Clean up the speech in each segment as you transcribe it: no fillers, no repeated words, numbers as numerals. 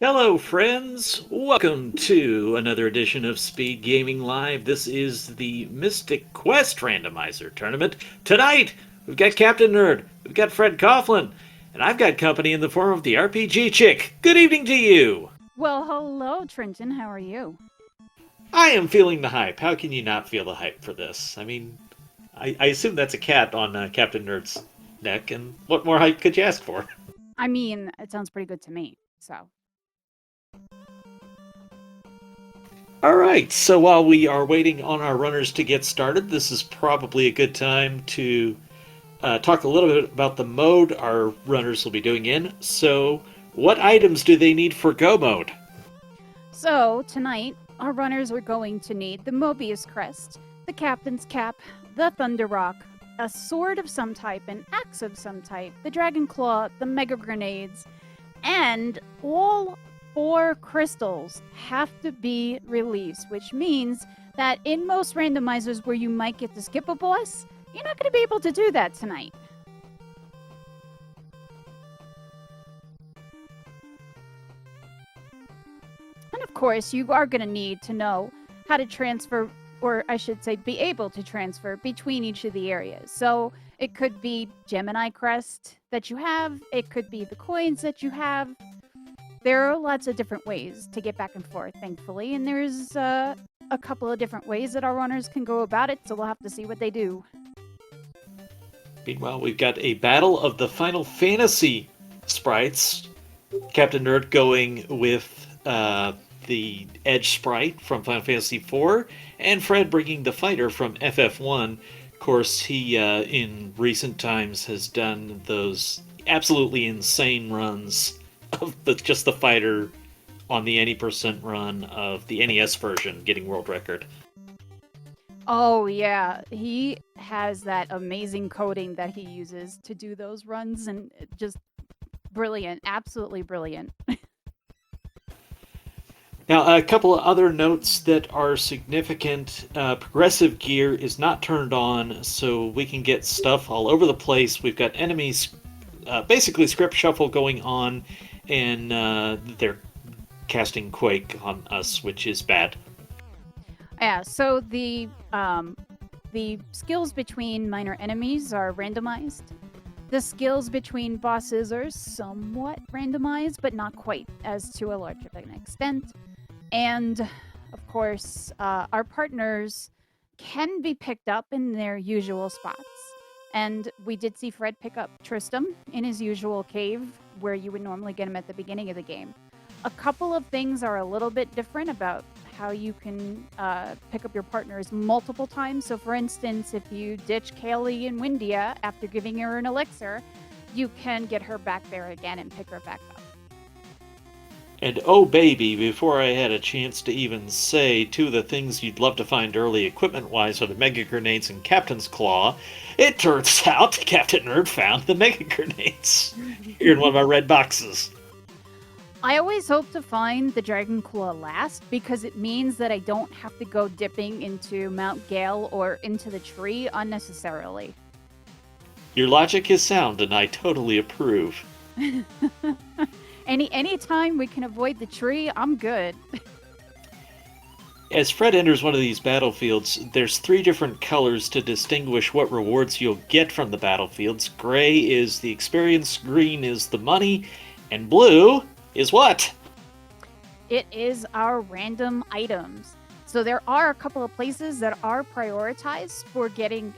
Hello, friends! Welcome to another edition of Speedgaming Live. This is the Mystic Quest Randomizer Tournament. Tonight, we've got Captainnerd, we've got fcoughlin, and I've got company in the form of the RPG Chick. Good evening to you! Well, hello, Trenton. How are you? I am feeling the hype. How can you not feel the hype for this? I mean, I assume that's a cat on Captainnerd's neck, and what more hype could you ask for? I mean, it sounds pretty good to me, so. Alright, so while we are waiting on our runners to get started, this is probably a good time to talk a little bit about the mode our runners will be doing in. So, what items do they need for Go mode? So, tonight, our runners are going to need the Mobius Crest, the Captain's Cap, the Thunder Rock, a sword of some type, an axe of some type, the Dragon Claw, the Mega Grenades, and all 4 crystals have to be released, which means that in most randomizers where you might get to skip a boss, you're not going to be able to do that tonight. And of course, you are going to need to know how to transfer, or I should say, be able to transfer between each of the areas. So it could be Gemini Crest that you have, it could be the coins that you have. There are lots of different ways to get back and forth, thankfully, and there's a couple of different ways that our runners can go about it, so we'll have to see what they do. Meanwhile, we've got a battle of the Final Fantasy sprites. Captainnerd going with the Edge sprite from Final Fantasy IV, and Fred bringing the fighter from FF1. Of course, he, in recent times, has done those absolutely insane runs of just the fighter on the any percent run of the NES version, getting world record. Oh, yeah. He has that amazing coding that he uses to do those runs, and just brilliant. Absolutely brilliant. Now, a couple of other notes that are significant. Progressive gear is not turned on, so we can get stuff all over the place. We've got enemies, basically script shuffle going on, and they're casting Quake on us, which is bad. Yeah, so the skills between minor enemies are randomized. The skills between bosses are somewhat randomized, but not quite as to a large of an extent. And, of course, our partners can be picked up in their usual spots. And we did see Fred pick up Tristram in his usual cave, where you would normally get him at the beginning of the game. A couple of things are a little bit different about how you can pick up your partners multiple times. So, for instance, if you ditch Kaylee in Windia after giving her an elixir, you can get her back there again and pick her back up. And oh baby, before I had a chance to even say two of the things you'd love to find early equipment-wise are the Mega Grenades and Captain's Claw, it turns out Captainnerd found the Mega Grenades here in one of my red boxes. I always hope to find the Dragon Claw last, because it means that I don't have to go dipping into Mount Gale or into the tree unnecessarily. Your logic is sound, and I totally approve. Any time we can avoid the tree, I'm good. As Fred enters one of these battlefields, there's 3 different colors to distinguish what rewards you'll get from the battlefields. Gray is the experience, green is the money, and blue is what? It is our random items. So there are a couple of places that are prioritized for getting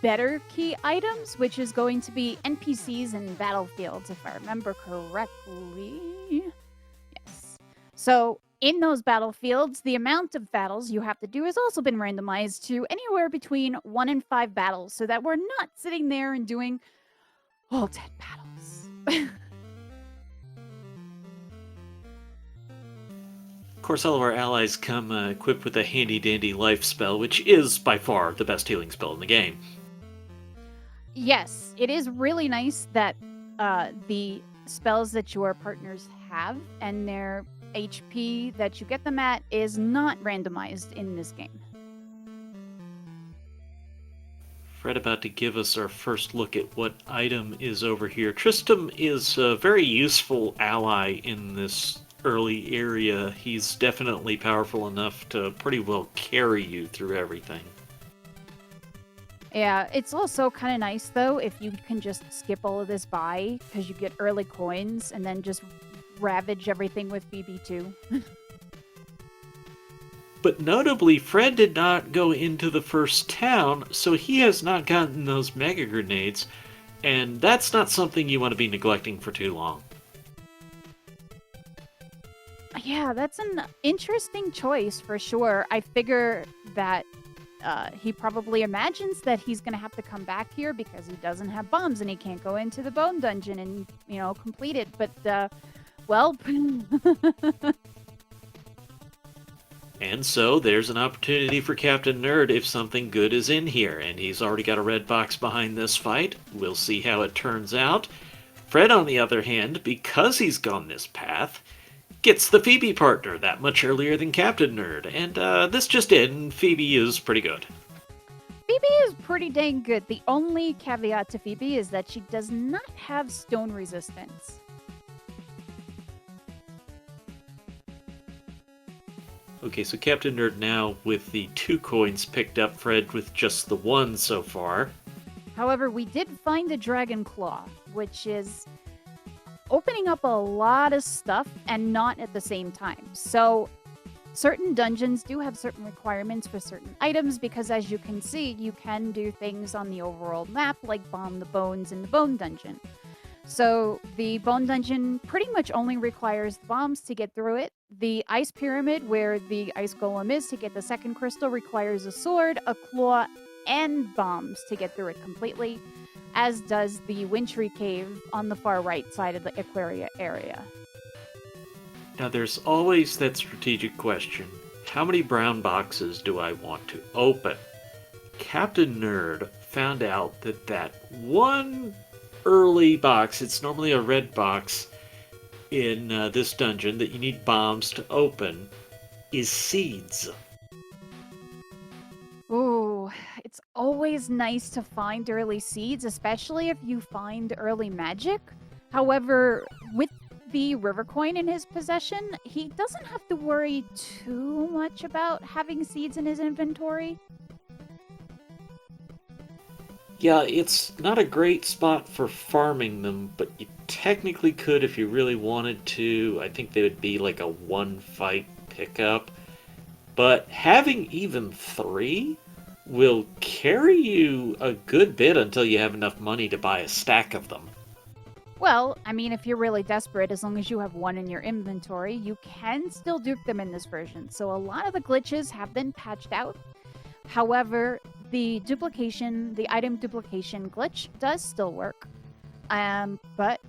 better key items, which is going to be NPCs and battlefields, if I remember correctly. Yes. So in those battlefields, the amount of battles you have to do has also been randomized to anywhere between 1 and 5 battles, so that we're not sitting there and doing all 10 battles. Of course, all of our allies come equipped with a handy-dandy life spell, which is by far the best healing spell in the game. Yes, it is really nice that the spells that your partners have and their HP that you get them at is not randomized in this game. Fred about to give us our first look at what item is over here. Tristram is a very useful ally in this early area, he's definitely powerful enough to pretty well carry you through everything. Yeah, it's also kind of nice though if you can just skip all of this by because you get early coins and then just ravage everything with BB2. But notably, Fred did not go into the first town, so he has not gotten those mega grenades, and that's not something you want to be neglecting for too long. Yeah, that's an interesting choice for sure. I figure that he probably imagines that he's going to have to come back here because he doesn't have bombs and he can't go into the bone dungeon and, complete it. But, well... And so there's an opportunity for Captainnerd if something good is in here, and he's already got a red box behind this fight. We'll see how it turns out. Fred, on the other hand, because he's gone this path, gets the Phoebe partner that much earlier than Captainnerd, and this just in, Phoebe is pretty good. Phoebe is pretty dang good. The only caveat to Phoebe is that she does not have stone resistance. Okay, so Captainnerd now with the 2 coins picked up, Fred with just the 1 so far. However, we did find a dragon claw, which is opening up a lot of stuff and not at the same time. So certain dungeons do have certain requirements for certain items because, as you can see, you can do things on the overall map like bomb the bones in the bone dungeon. So the bone dungeon pretty much only requires bombs to get through it. The ice pyramid, where the ice golem is to get the second crystal, requires a sword, a claw, and bombs to get through it completely, as does the wintry cave on the far right side of the Aquaria area. Now there's always that strategic question. How many brown boxes do I want to open? Captainnerd found out that one early box, it's normally a red box in this dungeon that you need bombs to open, is seeds. Ooh, it's always nice to find early seeds, especially if you find early magic. However, with the river coin in his possession, he doesn't have to worry too much about having seeds in his inventory. Yeah, it's not a great spot for farming them, but you technically could if you really wanted to. I think they would be like a 1-fight pickup. But having even 3 will carry you a good bit until you have enough money to buy a stack of them. Well, I mean, if you're really desperate, as long as you have 1 in your inventory, you can still dupe them in this version. So a lot of the glitches have been patched out. However, the item duplication glitch does still work. But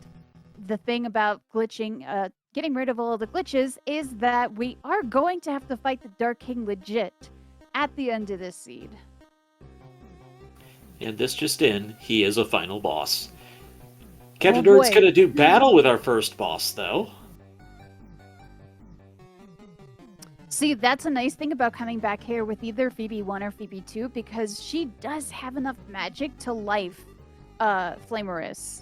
the thing about getting rid of all of the glitches is that we are going to have to fight the Dark King legit at the end of this seed. And this just in, he is a final boss. Captainnerd's gonna do battle with our first boss, though. See, that's a nice thing about coming back here with either Phoebe 1 or Phoebe 2, because she does have enough magic to life Flamerus.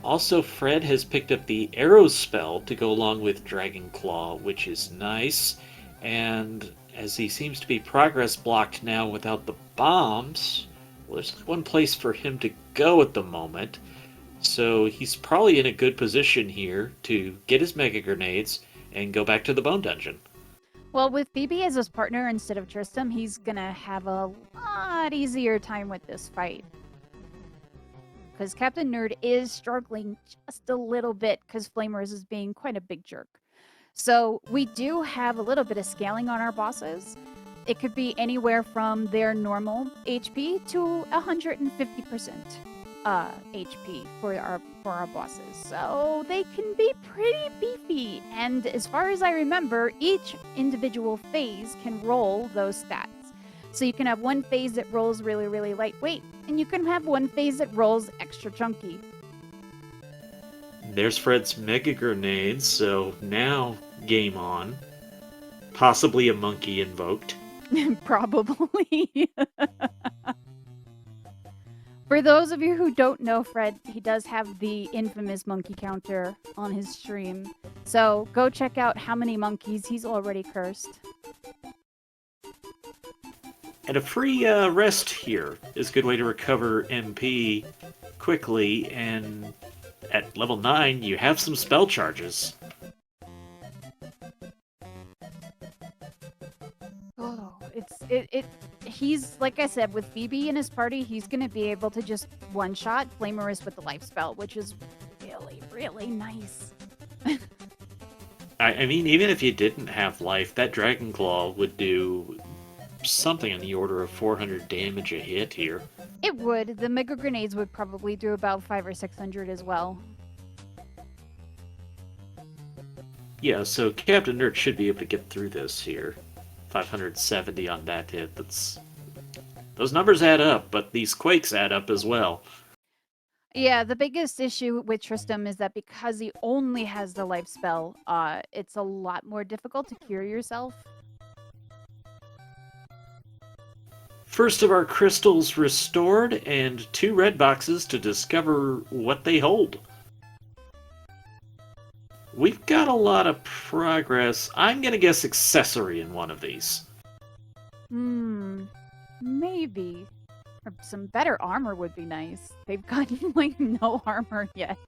Also, Fred has picked up the arrow spell to go along with Dragon Claw, which is nice. And as he seems to be progress blocked now without the bombs, well, there's one place for him to go at the moment. So he's probably in a good position here to get his mega grenades and go back to the bone dungeon. Well, with Phoebe as his partner instead of Tristram, he's gonna have a lot easier time with this fight. Because Captainnerd is struggling just a little bit because Flamers is being quite a big jerk. So we do have a little bit of scaling on our bosses. It could be anywhere from their normal HP to 150% HP for our bosses. So they can be pretty beefy. And as far as I remember, each individual phase can roll those stats. So you can have one phase that rolls really, really lightweight, and you can have one phase that rolls extra chunky. There's Fred's mega grenades, so now game on. Possibly a monkey invoked. Probably. For those of you who don't know Fred, he does have the infamous monkey counter on his stream. So go check out how many monkeys he's already cursed. And a free rest here is a good way to recover MP quickly, and at level 9 you have some spell charges. Oh, he's, like I said, with Phoebe in his party, he's gonna be able to just one-shot Flamerous with the life spell, which is really, really nice. I mean, even if you didn't have life, that Dragon Claw would do something in the order of 400 damage a hit here. It would. The Mega Grenades would probably do about 500 or 600 as well. Yeah, so Captainnerd should be able to get through this here. 570 on that hit. Those numbers add up, but these quakes add up as well. Yeah, the biggest issue with Tristram is that because he only has the life spell, it's a lot more difficult to cure yourself. First of our crystals restored, and 2 red boxes to discover what they hold. We've got a lot of progress. I'm gonna guess accessory in one of these. Maybe. Or some better armor would be nice. They've got, like, no armor yet.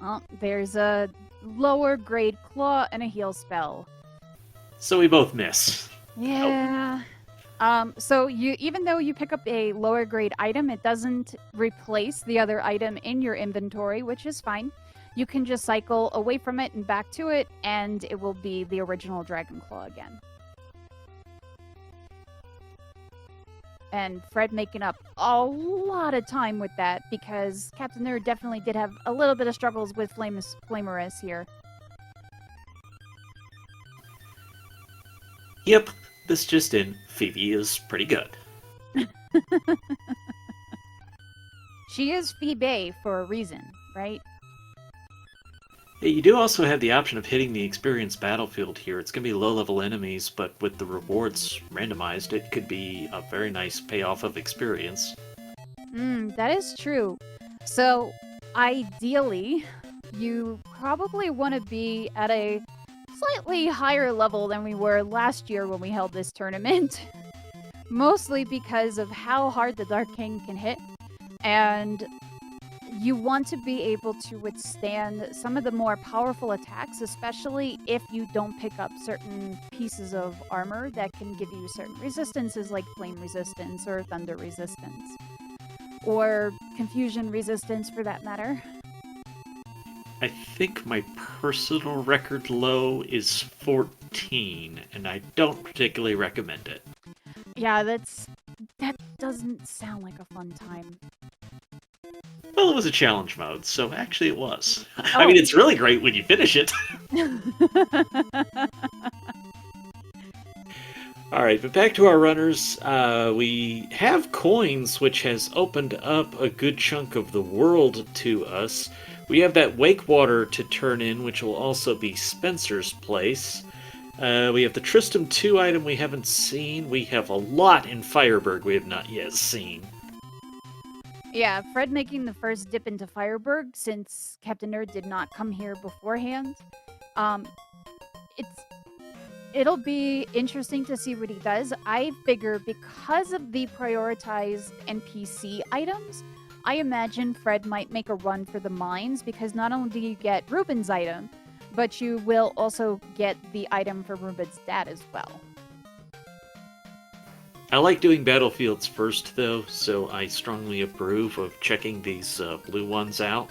Oh, there's a lower grade claw and a heal spell. So we both miss. Yeah. So even though you pick up a lower grade item, it doesn't replace the other item in your inventory, which is fine. You can just cycle away from it and back to it, and it will be the original Dragon Claw again. And Fred making up a lot of time with that, because Captainnerd definitely did have a little bit of struggles with Flamerous here. Yep, this just in. Phoebe is pretty good. She is Phoebe for a reason, right? Yeah, you do also have the option of hitting the experience battlefield here. It's going to be low-level enemies, but with the rewards randomized, it could be a very nice payoff of experience. That is true. So, ideally, you probably want to be at a slightly higher level than we were last year when we held this tournament. Mostly because of how hard the Dark King can hit. And you want to be able to withstand some of the more powerful attacks, especially if you don't pick up certain pieces of armor that can give you certain resistances like flame resistance or thunder resistance. Or confusion resistance for that matter. I think my personal record low is 14, and I don't particularly recommend it. Yeah, that doesn't sound like a fun time. Well, it was a challenge mode, so actually it was. Oh. I mean, it's really great when you finish it. Alright, but back to our runners. We have coins, which has opened up a good chunk of the world to us. We have that Wakewater to turn in, which will also be Spencer's place. We have the Tristram 2 item we haven't seen. We have a lot in Fireburg we have not yet seen. Yeah, Fred making the first dip into Fireburg since Captainnerd did not come here beforehand. It'll be interesting to see what he does. I figure because of the prioritized NPC items, I imagine Fred might make a run for the mines, because not only do you get Ruben's item, but you will also get the item for Ruben's dad as well. I like doing battlefields first, though, so I strongly approve of checking these blue ones out.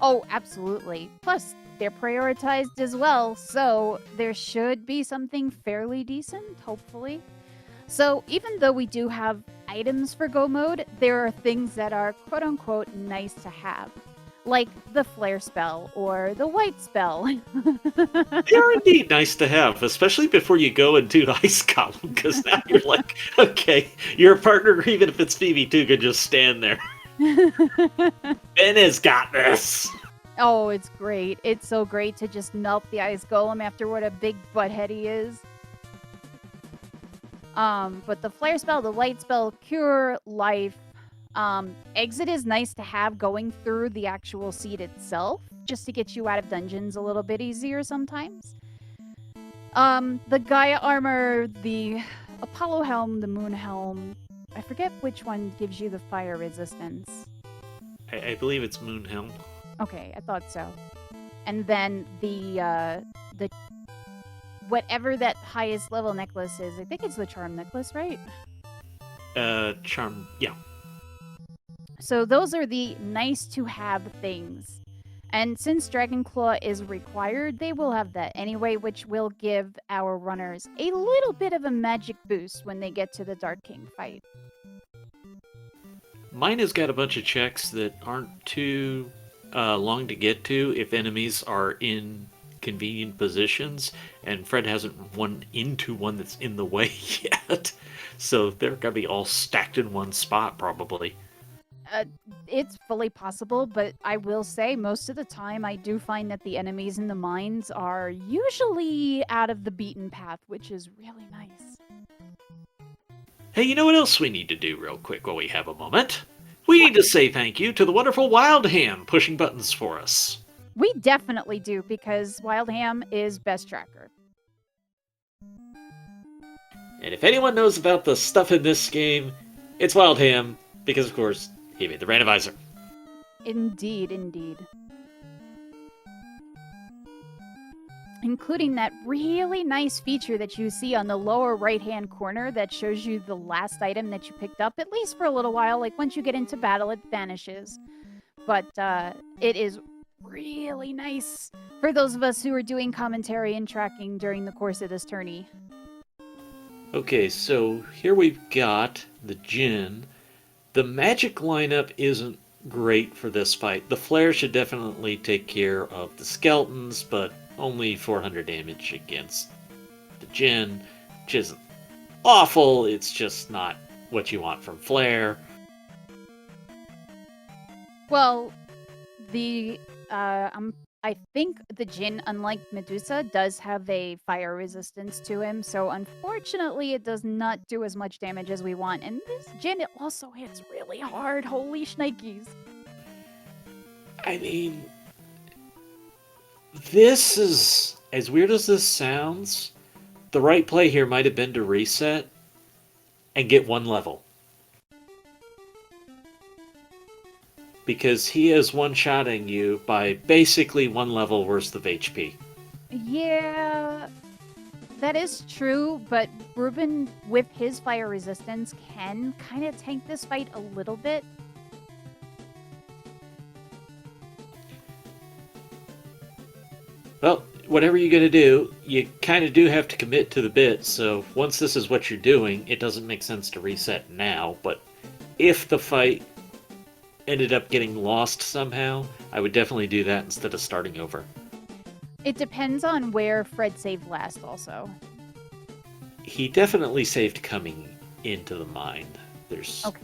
Oh, absolutely. Plus, they're prioritized as well, so there should be something fairly decent, hopefully. So even though we do have items for Go Mode, there are things that are quote-unquote nice to have. Like the Flare spell or the White spell. They are indeed nice to have, especially before you go and do Ice Column, because now you're like, okay, your partner, even if it's Phoebe too, can just stand there. Ben has got this! Oh, it's great. It's so great to just melt the Ice Golem after what a big butthead he is. But the flare spell, the light spell, cure, life, exit is nice to have going through the actual seed itself, just to get you out of dungeons a little bit easier sometimes. The Gaia armor, the Apollo helm, the moon helm, I forget which one gives you the fire resistance. I believe it's Moonhelm. Okay, I thought so. And then the whatever that highest level necklace is, I think it's the charm necklace, right? Charm, yeah. So those are the nice to have things. And since Dragon Claw is required, they will have that anyway, which will give our runners a little bit of a magic boost when they get to the Dark King fight. Mine has got a bunch of checks that aren't too long to get to if enemies are in convenient positions, and Fred hasn't run into one that's in the way yet. So they're going to be all stacked in one spot, probably. It's fully possible, but I will say most of the time I do find that the enemies in the mines are usually out of the beaten path, which is really nice. Hey, you know what else we need to do real quick while we have a moment? We need to say thank you to the wonderful Wild Ham pushing buttons for us. We definitely do, because Wild Ham is best tracker. And if anyone knows about the stuff in this game, it's Wild Ham, because of course, he made the randomizer. Indeed, indeed. Including that really nice feature that you see on the lower right-hand corner that shows you the last item that you picked up, at least for a little while. Like, once you get into battle, it vanishes. But it is really nice for those of us who are doing commentary and tracking during the course of this tourney. Okay, so here we've got the Jinn. The magic lineup isn't great for this fight. The flare should definitely take care of the skeletons, but only 400 damage against the Jinn, which isn't awful. It's just not what you want from flare. Well, I think the Jinn, unlike Medusa, does have a fire resistance to him, so unfortunately it does not do as much damage as we want. And this Jinn also hits really hard. Holy shnikes. I mean, this is, as weird as this sounds, the right play here might have been to reset and get one level. Because he is one-shotting you by basically one level worth of HP. Yeah, that is true, but Ruben, with his fire resistance, can kind of tank this fight a little bit. Well, whatever you're going to do, you kind of do have to commit to the bit, so once this is what you're doing, it doesn't make sense to reset now, but if the fight ended up getting lost somehow, I would definitely do that instead of starting over. It depends on where Fred saved last, also. He definitely saved coming into the mine. Okay.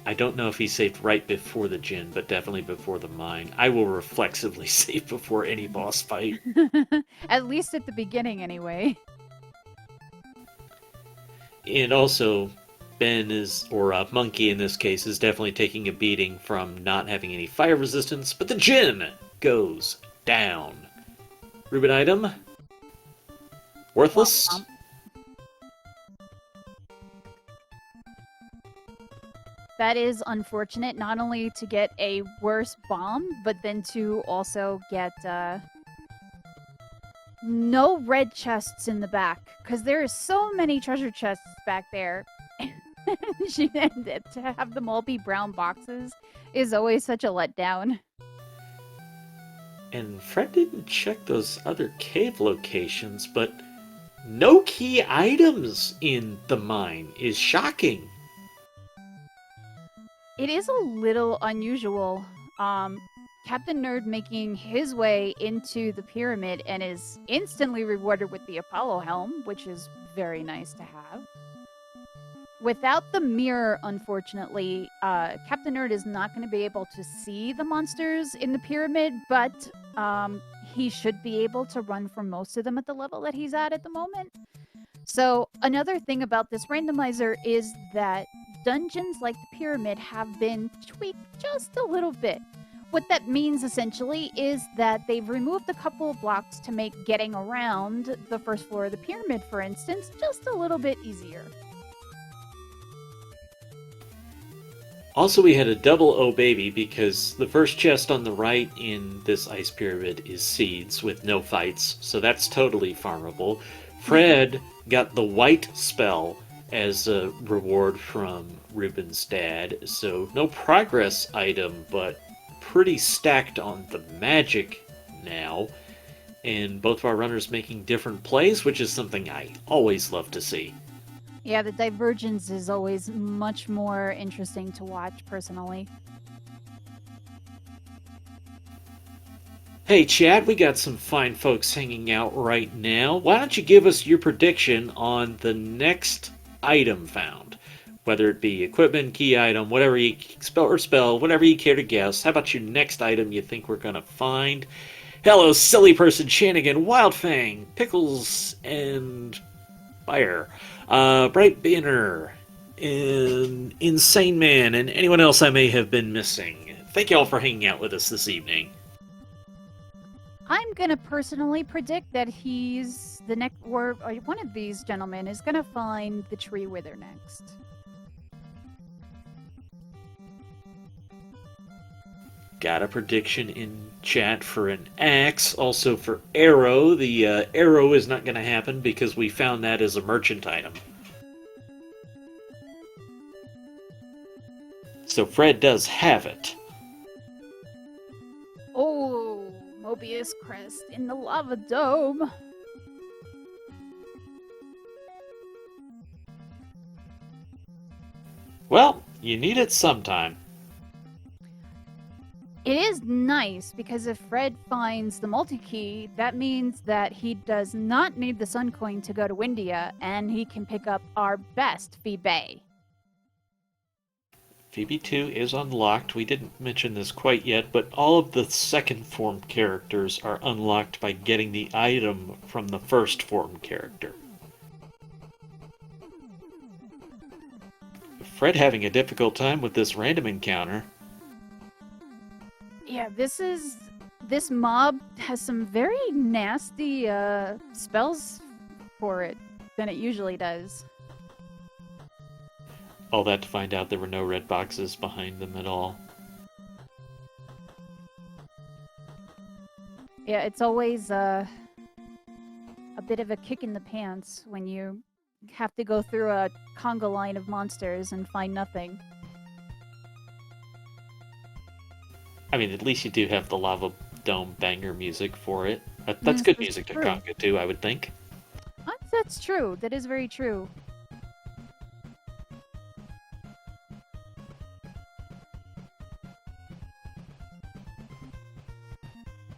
I don't know if he saved right before the Jinn, but definitely before the mine. I will reflexively save before any boss fight. At least at the beginning, anyway. And also, Ben is, or Monkey in this case, is definitely taking a beating from not having any fire resistance, but the Jinn goes down. Ruben item? Worthless? That is unfortunate, not only to get a worse bomb, but then to also get no red chests in the back, because there are so many treasure chests back there. And to have them all be brown boxes is always such a letdown. And Fred didn't check those other cave locations, but no key items in the mine is shocking. It is a little unusual. Captainnerd making his way into the pyramid and is instantly rewarded with the Apollo helm, which is very nice to have. Without the mirror, unfortunately, Captainnerd is not going to be able to see the monsters in the pyramid, but he should be able to run from most of them at the level that he's at the moment. So another thing about this randomizer is that dungeons like the pyramid have been tweaked just a little bit. What that means essentially is that they've removed a couple of blocks to make getting around the first floor of the pyramid, for instance, just a little bit easier. Also, we had a double O baby because the first chest on the right in this ice pyramid is seeds with no fights, so that's totally farmable. Fred got the white spell as a reward from Ruben's dad, so no progress item, but pretty stacked on the magic now. And both of our runners making different plays, which is something I always love to see. Yeah, the Divergence is always much more interesting to watch, personally. Hey, Chad, we got some fine folks hanging out right now. Why don't you give us your prediction on the next item found? Whether it be equipment, key item, whatever you spell, whatever you care to guess. How about your next item you think we're going to find? Hello, Silly Person, Shanigan, Wildfang, Pickles, and Fire. Bright Banner, and Insane Man, and anyone else I may have been missing. Thank you all for hanging out with us this evening. I'm gonna personally predict that he's the next, or one of these gentlemen is gonna find the tree wither next. Got a prediction in chat for an axe, also for arrow. The arrow is not going to happen because we found that as a merchant item. So Fred does have it. Oh, Mobius Crest in the lava dome. Well, you need it sometime. It is nice because if Fred finds the multi-key, that means that he does not need the Sun Coin to go to India, and he can pick up our best Phoebe. Phoebe 2 is unlocked. We didn't mention this quite yet, but all of the second form characters are unlocked by getting the item from the first form character. Fred having a difficult time with this random encounter. Yeah, this mob has some very nasty spells for it than it usually does. All that to find out there were no red boxes behind them at all. Yeah, it's always a bit of a kick in the pants when you have to go through a conga line of monsters and find nothing. I mean, at least you do have the lava dome banger music for it. That's good music to conga too, I would think. That's true. That is very true.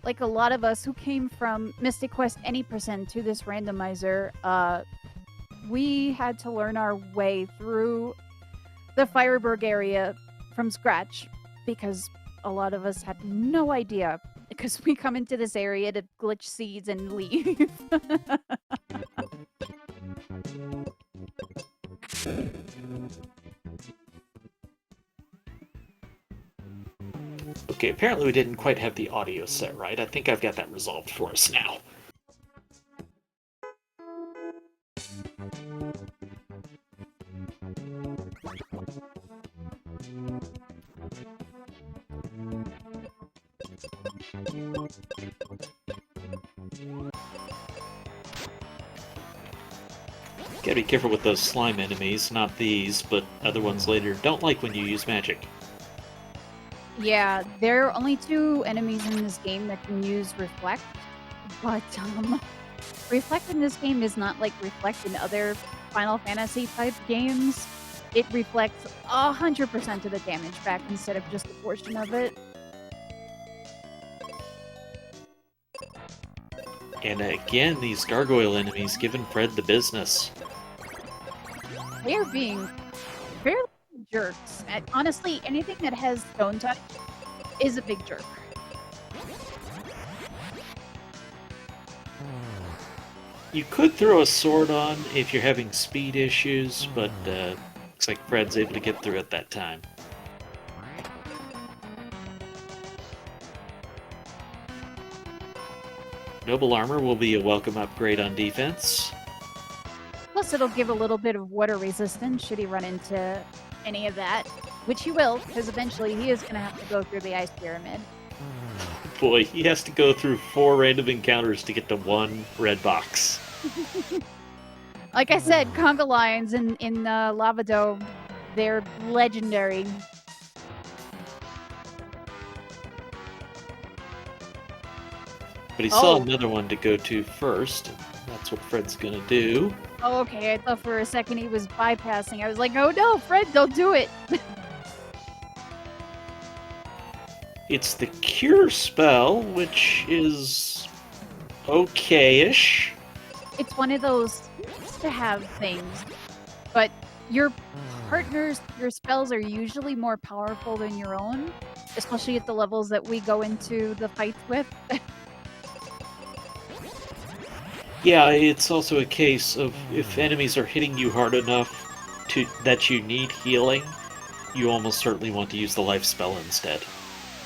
Like a lot of us who came from Mystic Quest Any Percent to this randomizer, we had to learn our way through the Fireberg area from scratch because a lot of us had no idea because we come into this area to glitch seeds and leave. Okay, apparently we didn't quite have the audio set right. I think I've got that resolved for us now. Gotta be careful with those slime enemies, not these, but other ones later. Don't like when you use magic. Yeah, there are only 2 enemies in this game that can use Reflect, but Reflect in this game is not like Reflect in other Final Fantasy type games. It reflects 100% of the damage back instead of just a portion of it. And again, these gargoyle enemies giving Fred the business. They are being fairly jerks. And honestly, anything that has stone touch is a big jerk. You could throw a sword on if you're having speed issues, but looks like Fred's able to get through at that time. Noble Armor will be a welcome upgrade on defense. Plus, it'll give a little bit of water resistance should he run into any of that, which he will, because eventually he is going to have to go through the ice pyramid. Boy, he has to go through 4 random encounters to get to 1 red box. Like I said, conga lions in Lava Dome, they're legendary. But he saw another one to go to first, and that's what Fred's gonna do. Oh, okay. I thought for a second he was bypassing. I was like, oh no, Fred, don't do it. It's the Cure spell, which is okay-ish. It's one of those to have things, but your spells are usually more powerful than your own, especially at the levels that we go into the fights with. Yeah, it's also a case of if enemies are hitting you hard enough that you need healing, you almost certainly want to use the life spell instead.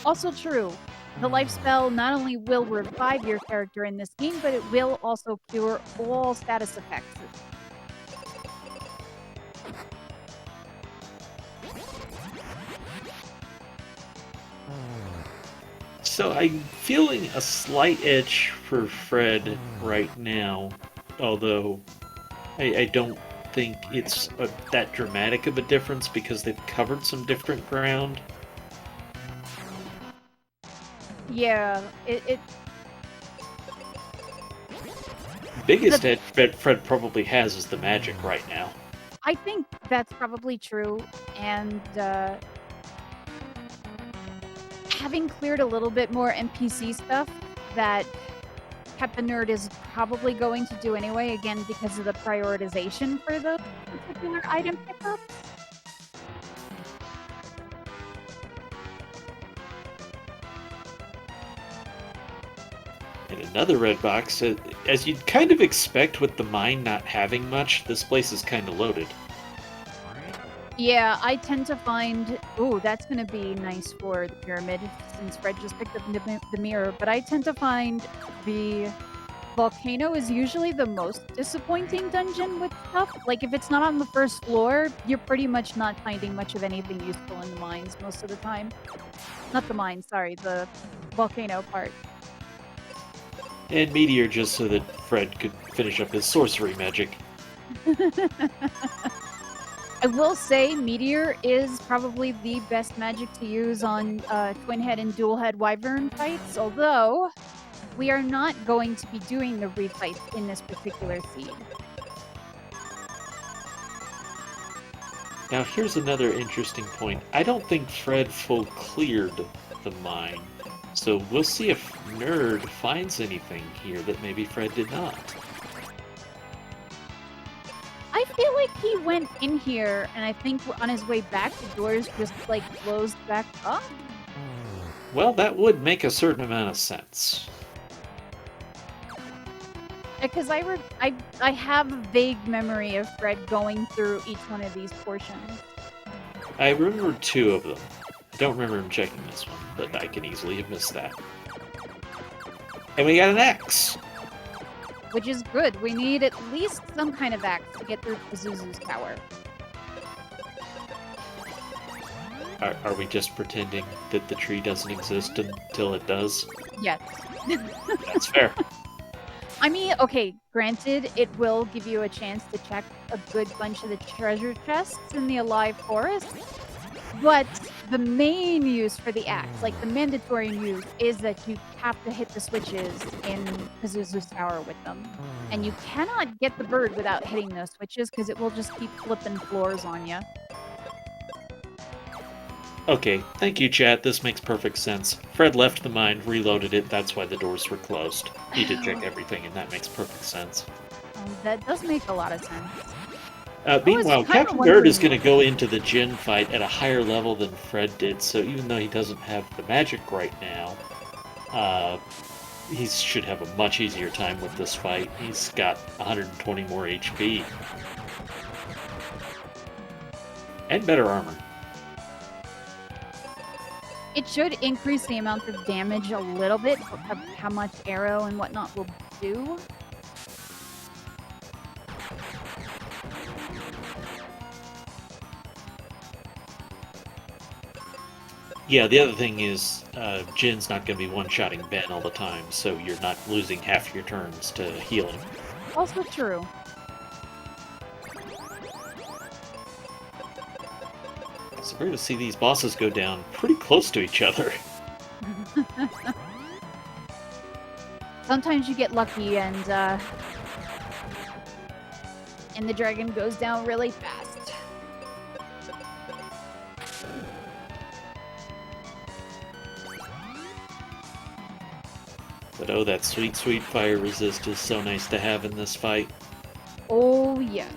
Also true. The life spell not only will revive your character in this game, but it will also cure all status effects. So I'm feeling a slight edge for Fred right now, although I don't think it's that dramatic of a difference because they've covered some different ground. Yeah, it Biggest edge Fred probably has is the magic right now. I think that's probably true, and having cleared a little bit more NPC stuff that Captainnerd is probably going to do anyway, again, because of the prioritization for the particular item pickups. And another red box, as you'd kind of expect with the mine not having much, this place is kind of loaded. Yeah, I tend to find... Ooh, that's going to be nice for the pyramid, since Fred just picked up the mirror. But I tend to find the volcano is usually the most disappointing dungeon with stuff. Like, if it's not on the first floor, you're pretty much not finding much of anything useful in the mines most of the time. Not the mines, sorry, the volcano part. And Meteor just so that Fred could finish up his sorcery magic. I will say Meteor is probably the best magic to use on Twin Head and Dual Head Wyvern fights, although we are not going to be doing the refights in this particular seed. Now here's another interesting point. I don't think Fred full cleared the mine, so we'll see if Nerd finds anything here that maybe Fred did not. I feel like he went in here, and I think on his way back, the doors just, like, closed back up. Well, that would make a certain amount of sense. Because I have a vague memory of Fred going through each one of these portions. I remember 2 of them. I don't remember him checking this one, but I can easily have missed that. And we got an X! Which is good. We need at least some kind of axe to get through Pazuzu's tower. Are we just pretending that the tree doesn't exist until it does? Yes. That's fair. I mean, okay, granted, it will give you a chance to check a good bunch of the treasure chests in the Alive Forest, but the main use for the axe, like the mandatory use, is that you have to hit the switches in Pazuzu's tower with them. And you cannot get the bird without hitting those switches, because it will just keep flipping floors on you. Okay, thank you, chat. This makes perfect sense. Fred left the mine, reloaded it, that's why the doors were closed. He did check everything, and that makes perfect sense. That does make a lot of sense. Meanwhile, Captainnerd is going to go into the Jinn fight at a higher level than Fred did, so even though he doesn't have the magic right now, he should have a much easier time with this fight. He's got 120 more HP. And better armor. It should increase the amount of damage a little bit, of how much arrow and whatnot will do. Yeah, the other thing is Jin's not going to be one-shotting Ben all the time, so you're not losing half your turns to healing. Also true. So we're going to see these bosses go down pretty close to each other. Sometimes you get lucky and the dragon goes down really fast. But oh, that sweet, sweet fire resist is so nice to have in this fight. Oh, yes.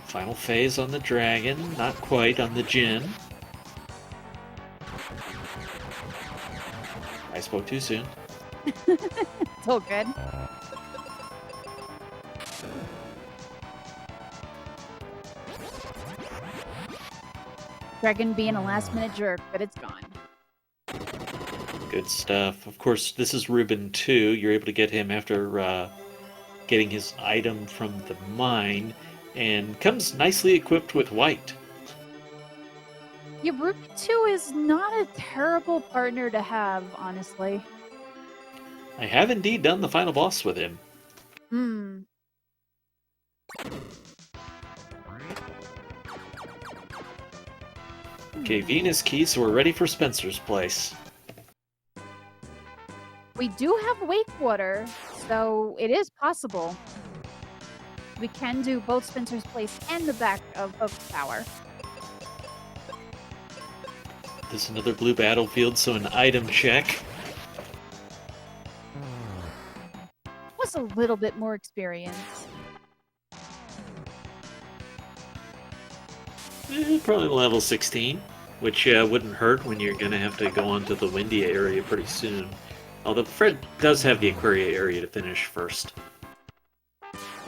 Final phase on the dragon, not quite on the Jin. I spoke too soon. It's all good. Dragon being a last-minute jerk, but it's gone. Good stuff. Of course, this is Ruben 2. You're able to get him after getting his item from the mine, and comes nicely equipped with white. Yeah, Ruben 2 is not a terrible partner to have, honestly. I have indeed done the final boss with him. Hmm. Okay, Venus Key, so we're ready for Spencer's place. We do have Wakewater, so it is possible. We can do both Spencer's Place and the back of Tower. This is another blue battlefield, so an item check. What's a little bit more experience? Probably level 16, which wouldn't hurt when you're going to have to go on to the Windia area pretty soon. Although Fred does have the Aquaria area to finish first.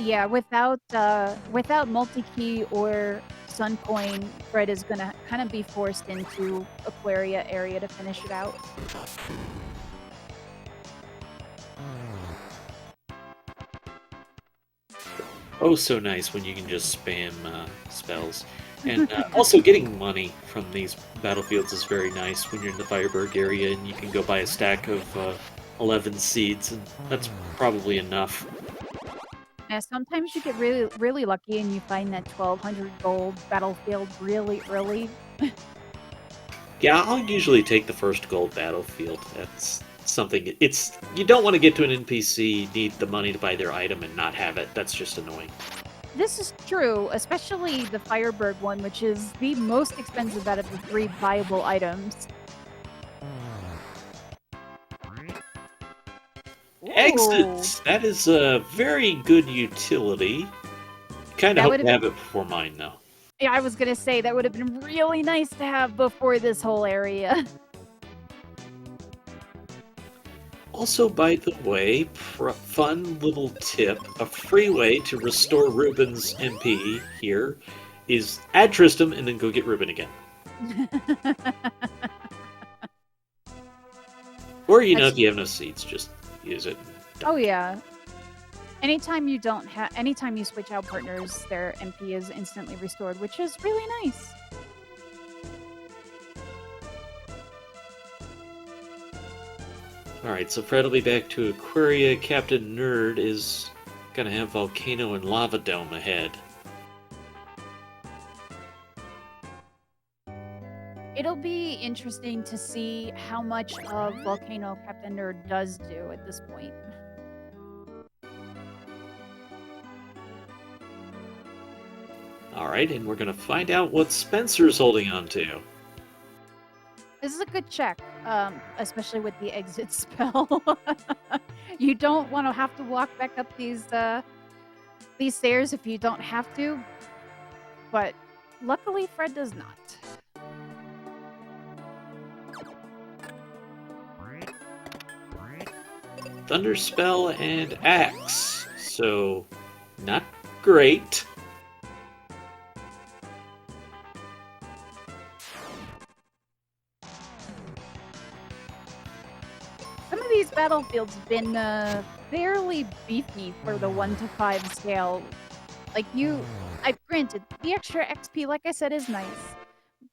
Yeah, without multi-key or Sun Coin, Fred is gonna kind of be forced into Aquaria area to finish it out. Oh, so nice when you can just spam spells. And also getting money from these battlefields is very nice when you're in the Fireberg area and you can go buy a stack of 11 seeds, and that's probably enough. Yeah, sometimes you get really, really lucky and you find that 1200 gold battlefield really early. Yeah, I'll usually take the first gold battlefield. That's something. You don't want to get to an NPC, need the money to buy their item, and not have it. That's just annoying. This is true, especially the Fireberg one, which is the most expensive out of the 3 viable items. Exits! That is a very good utility. Kind of hope to have it before mine, though. Yeah, I was gonna say, that would have been really nice to have before this whole area. Also, by the way, fun little tip, a free way to restore Ruben's MP here is add Tristram and then go get Ruben again. Or, if you have no seeds, just use it. Oh yeah. Anytime you switch out partners, their MP is instantly restored, which is really nice. Alright, so Fred will be back to Aquaria. Captainnerd is gonna have Volcano and Lava Dome ahead. It'll be interesting to see how much of Volcano Captainnerd does do at this point. Alright, and we're gonna find out what Spencer's holding on to. This is a good check, especially with the exit spell. You don't want to have to walk back up these stairs if you don't have to, but luckily Fred does not. Thunder Spell and Axe. So, not great. Some of these battlefields have been fairly beefy for the 1 to 5 scale. Like granted, the extra XP, like I said, is nice,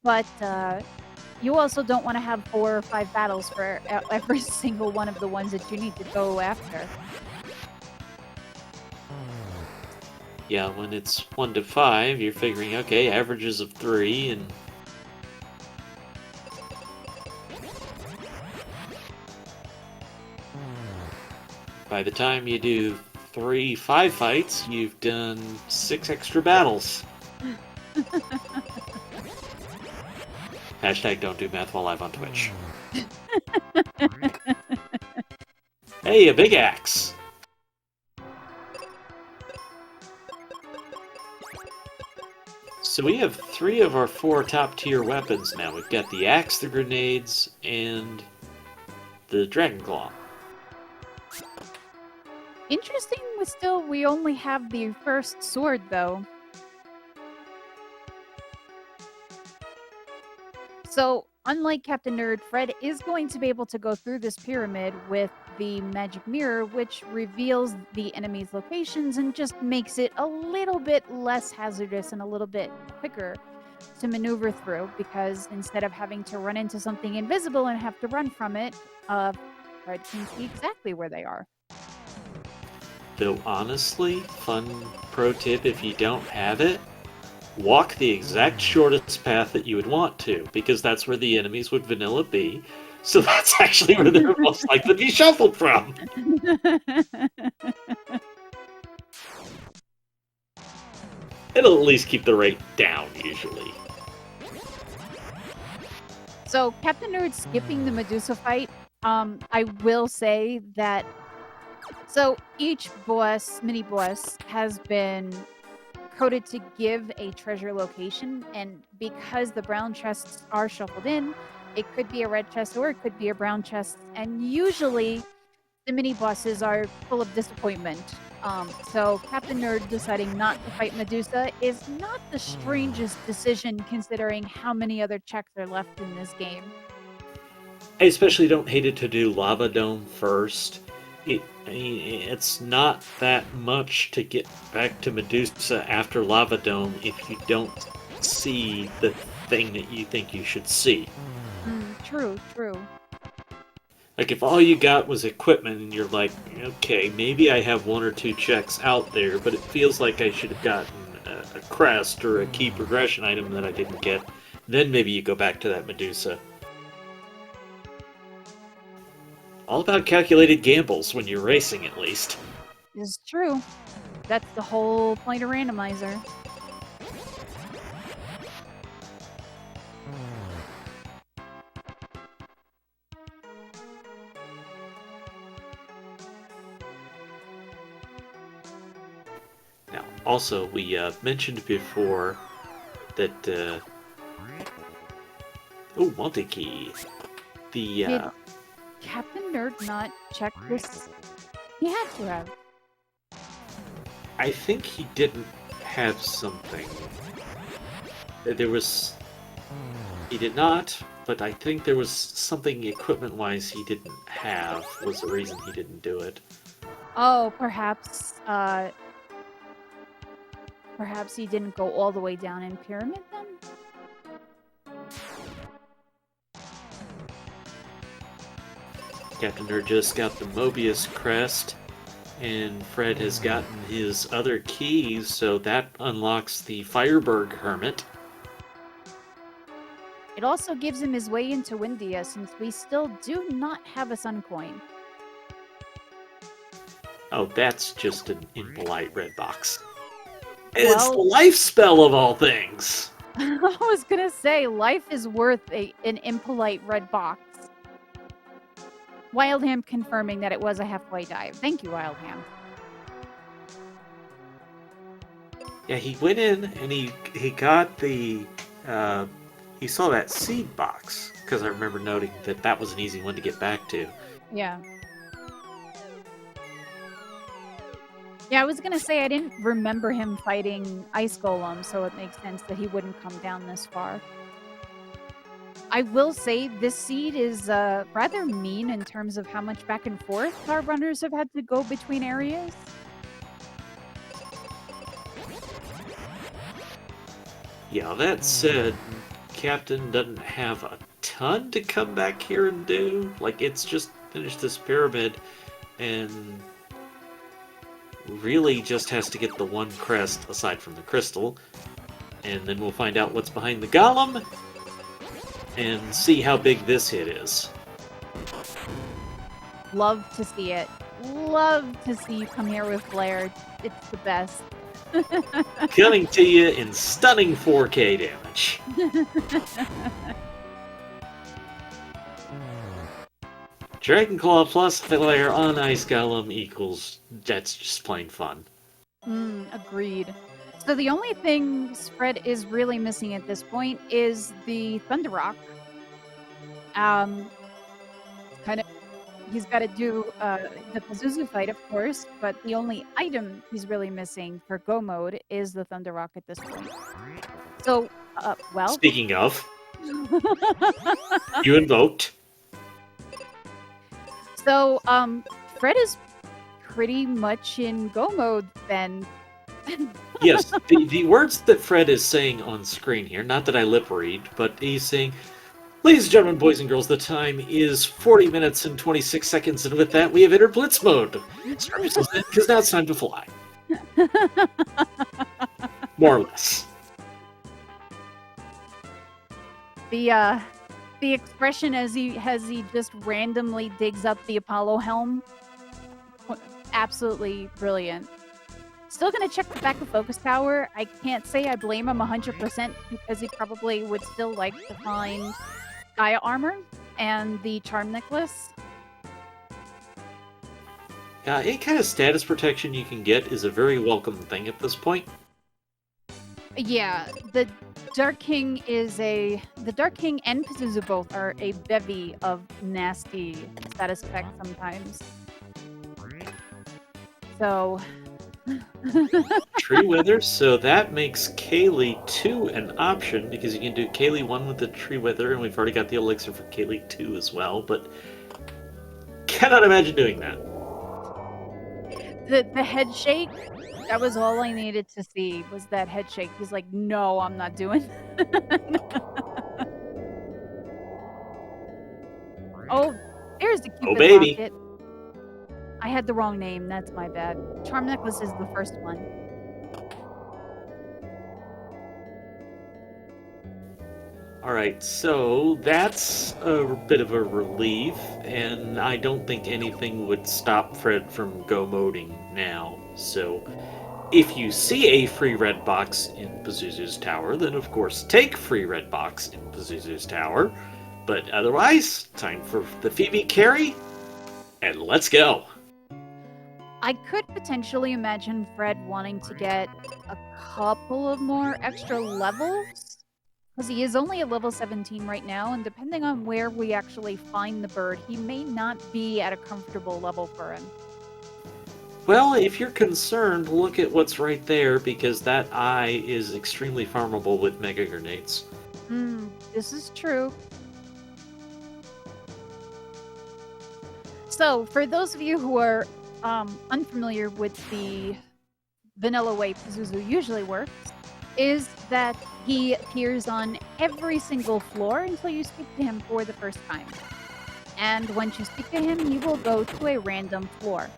but you also don't want to have 4 or 5 battles for every single one of the ones that you need to go after. Yeah, when it's 1 to 5, you're figuring, okay, averages of 3, and by the time you do 3 5-fights, you've done 6 extra battles. Hashtag don't do math while live on Twitch. Hey, a big axe! So we have 3 of our 4 top-tier weapons now. We've got the axe, the grenades, and the dragon claw. Interesting, we only have the first sword, though. So, unlike Captainnerd, Fred is going to be able to go through this pyramid with the magic mirror, which reveals the enemy's locations and just makes it a little bit less hazardous and a little bit quicker to maneuver through, because instead of having to run into something invisible and have to run from it, Fred can see exactly where they are. Though honestly, fun pro tip if you don't have it, walk the exact shortest path that you would want to, because that's where the enemies would vanilla be. So that's actually where they're most likely to be shuffled from. It'll at least keep the rate down, usually. So, Captainnerd skipping the Medusa fight, I will say that... So, each mini-boss, has been coded to give a treasure location, and because the brown chests are shuffled in, it could be a red chest or it could be a brown chest, and usually the mini-bosses are full of disappointment. So Captainnerd deciding not to fight Medusa is not the strangest decision, considering how many other checks are left in this game. I especially don't hate it to do Lava Dome first. It's not that much to get back to Medusa after Lava Dome if you don't see the thing that you think you should see. True. Like, if all you got was equipment and you're like, okay, maybe I have 1 or 2 checks out there, but it feels like I should have gotten a crest or a key progression item that I didn't get, then maybe you go back to that Medusa. All about calculated gambles when you're racing, at least. It's true. That's the whole point of Randomizer. Now, also, we mentioned before that... Oh, multi-key. Did Captainnerd not check this? He had to have. I think he didn't have something. There was... He did not, but I think there was something equipment-wise he didn't have, was the reason he didn't do it. Oh, perhaps he didn't go all the way down in Pyramid, then? Captainnerd just got the Mobius crest, and Fred has gotten his other keys, so that unlocks the Fireberg Hermit. It also gives him his way into Windia, since we still do not have a Sun Coin. Oh, that's just an impolite red box. Well, it's the life spell of all things! I was gonna say, life is worth an impolite red box. Wildham confirming that it was a halfway dive. Thank you, Wildham. Yeah, he went in and he got the... he saw that seed box, because I remember noting that was an easy one to get back to. Yeah. Yeah, I was gonna say I didn't remember him fighting Ice Golem, so it makes sense that he wouldn't come down this far. I will say this seed is rather mean in terms of how much back and forth our runners have had to go between areas. Yeah, that said, Captain doesn't have a ton to come back here and do. Like, it's just finished this pyramid and really just has to get the one crest aside from the crystal. And then we'll find out what's behind the golem and see how big this hit is. Love to see it. Love to see you come here with Blair. It's the best. Coming to you in stunning 4K damage. Dragonclaw plus Flare on Ice Golem equals... That's just plain fun. Agreed. So the only thing Fred is really missing at this point is the Thunder Rock. He's got to do the Pazuzu fight, of course, but the only item he's really missing for Go mode is the Thunder Rock at this point. So, well... Speaking of, you invoked. So, Fred is pretty much in Go mode then. Yes, the words that Fred is saying on screen here, not that I lip read, but he's saying, ladies and gentlemen, boys and girls, the time is 40 minutes and 26 seconds, and with that, we have entered Blitz mode. Because now it's time to fly. More or less. The expression as he just randomly digs up the Apollo helm, absolutely brilliant. Still gonna check the back of Focus Tower. I can't say I blame him 100% because he probably would still like to find Gaia armor and the charm necklace. Any kind of status protection you can get is a very welcome thing at this point. Yeah, the Dark King and Pazuzu both are a bevy of nasty status effects sometimes. So... Tree Wither, so that makes Kaylee 2 an option, because you can do Kaylee 1 with the Tree Wither, and we've already got the elixir for Kaylee 2 as well, but cannot imagine doing that. The head shake, that was all I needed to see, was that head shake. He's like, no, I'm not doing Oh, there's the Cupid baby. Rocket. I had the wrong name, that's my bad. Charm necklace is the first one. Alright, so that's a bit of a relief, and I don't think anything would stop Fred from go moding now. So, if you see a free red box in Pazuzu's tower, then of course take free red box in Pazuzu's tower. But otherwise, time for the Phoebe carry, and let's go! I could potentially imagine Fred wanting to get a couple of more extra levels, because he is only at level 17 right now, and depending on where we actually find the bird, he may not be at a comfortable level for him. Well, if you're concerned, look at what's right there, because that eye is extremely farmable with Mega Grenades. This is true. So, for those of you who are unfamiliar with the vanilla way Pazuzu usually works, is that he appears on every single floor until you speak to him for the first time. And once you speak to him, he will go to a random floor.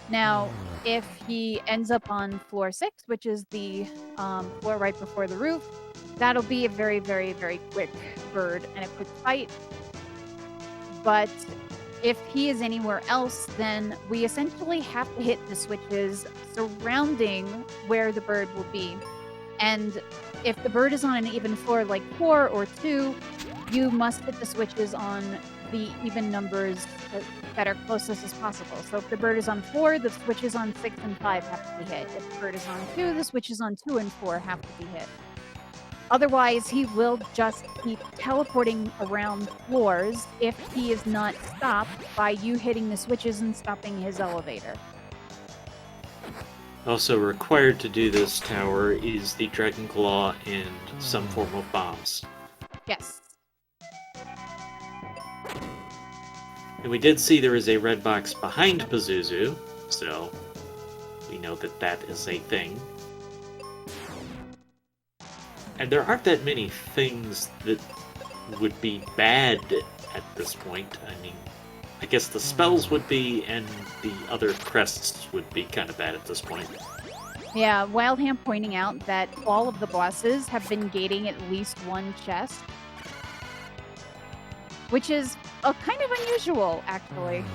Now, if he ends up on floor 6, which is the floor right before the roof, that'll be a very, very, very quick bird and a quick fight. But if he is anywhere else, then we essentially have to hit the switches surrounding where the bird will be. And if the bird is on an even floor like 4 or 2, you must hit the switches on the even numbers that are closest as possible. So if the bird is on 4, the switches on 6 and 5 have to be hit. If the bird is on 2, the switches on 2 and 4 have to be hit. Otherwise, he will just keep teleporting around floors if he is not stopped by you hitting the switches and stopping his elevator. Also required to do this tower is the Dragon Claw and some form of bombs. Yes. And we did see there is a red box behind Pazuzu, so we know that that is a thing. And there aren't that many things that would be bad at this point. I mean, I guess the spells would be, and the other crests would be kind of bad at this point. Yeah, Wildham pointing out that all of the bosses have been gating at least one chest. Which is kind of unusual, actually.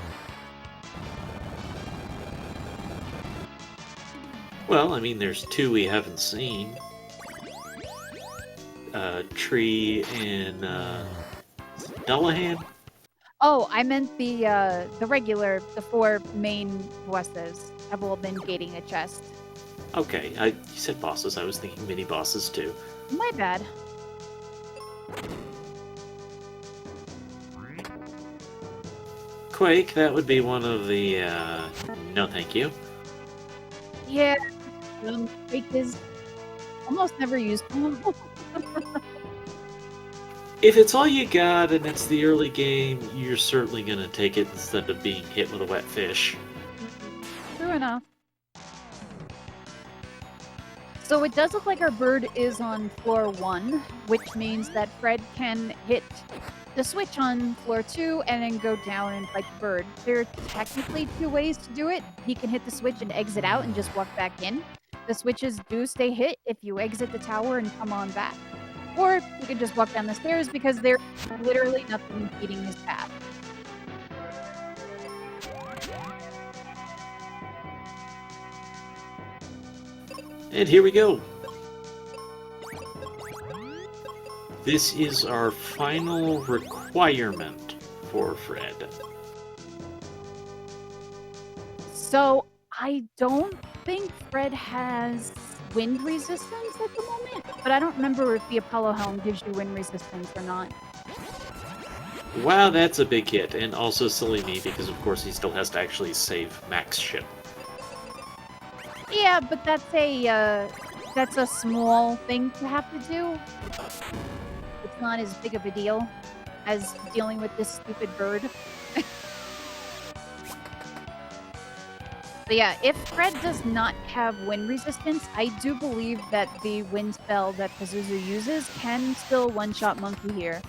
Well, I mean, there's two we haven't seen. Tree and Dullahan. Oh, I meant the the 4 main bosses have all been gating a chest. Okay, you said bosses. I was thinking mini bosses too. My bad. Quake, that would be one of the, no thank you. Yeah, Quake is almost never used. If it's all you got and it's the early game, you're certainly going to take it instead of being hit with a wet fish. True enough. So it does look like our bird is on floor 1, which means that Fred can hit the switch on floor 2 and then go down and fight the bird. There are technically 2 ways to do it. He can hit the switch and exit out and just walk back in. The switches do stay hit if you exit the tower and come on back. Or you can just walk down the stairs because there's literally nothing impeding his path. And here we go. This is our final requirement for Fred. So I don't think Fred has wind resistance at the moment, but I don't remember if the Apollo helm gives you wind resistance or not. Wow, that's a big hit, and also silly me because of course he still has to actually save Max ship. Yeah, but that's a small thing to have to do. It's not as big of a deal as dealing with this stupid bird. But yeah, if Fred does not have wind resistance, I do believe that the wind spell that Pazuzu uses can still one-shot Monkey here.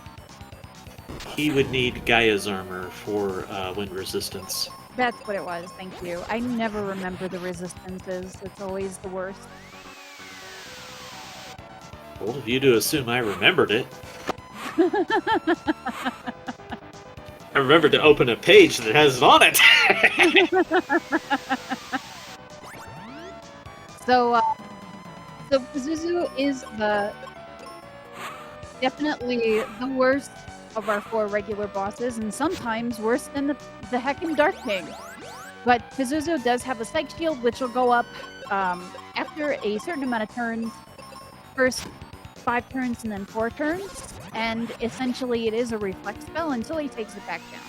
He would need Gaia's armor for wind resistance. That's what it was, thank you. I never remember the resistances. It's always the worst. Bold of you to assume I remembered it. I remembered to open a page that has it on it. So Pazuzu is definitely the worst of our 4 regular bosses, and sometimes worse than the heckin' Dark King. But Pazuzu does have a Psych Shield, which will go up after a certain amount of turns. First 5 turns and then 4 turns. And essentially it is a reflex spell until he takes it back down.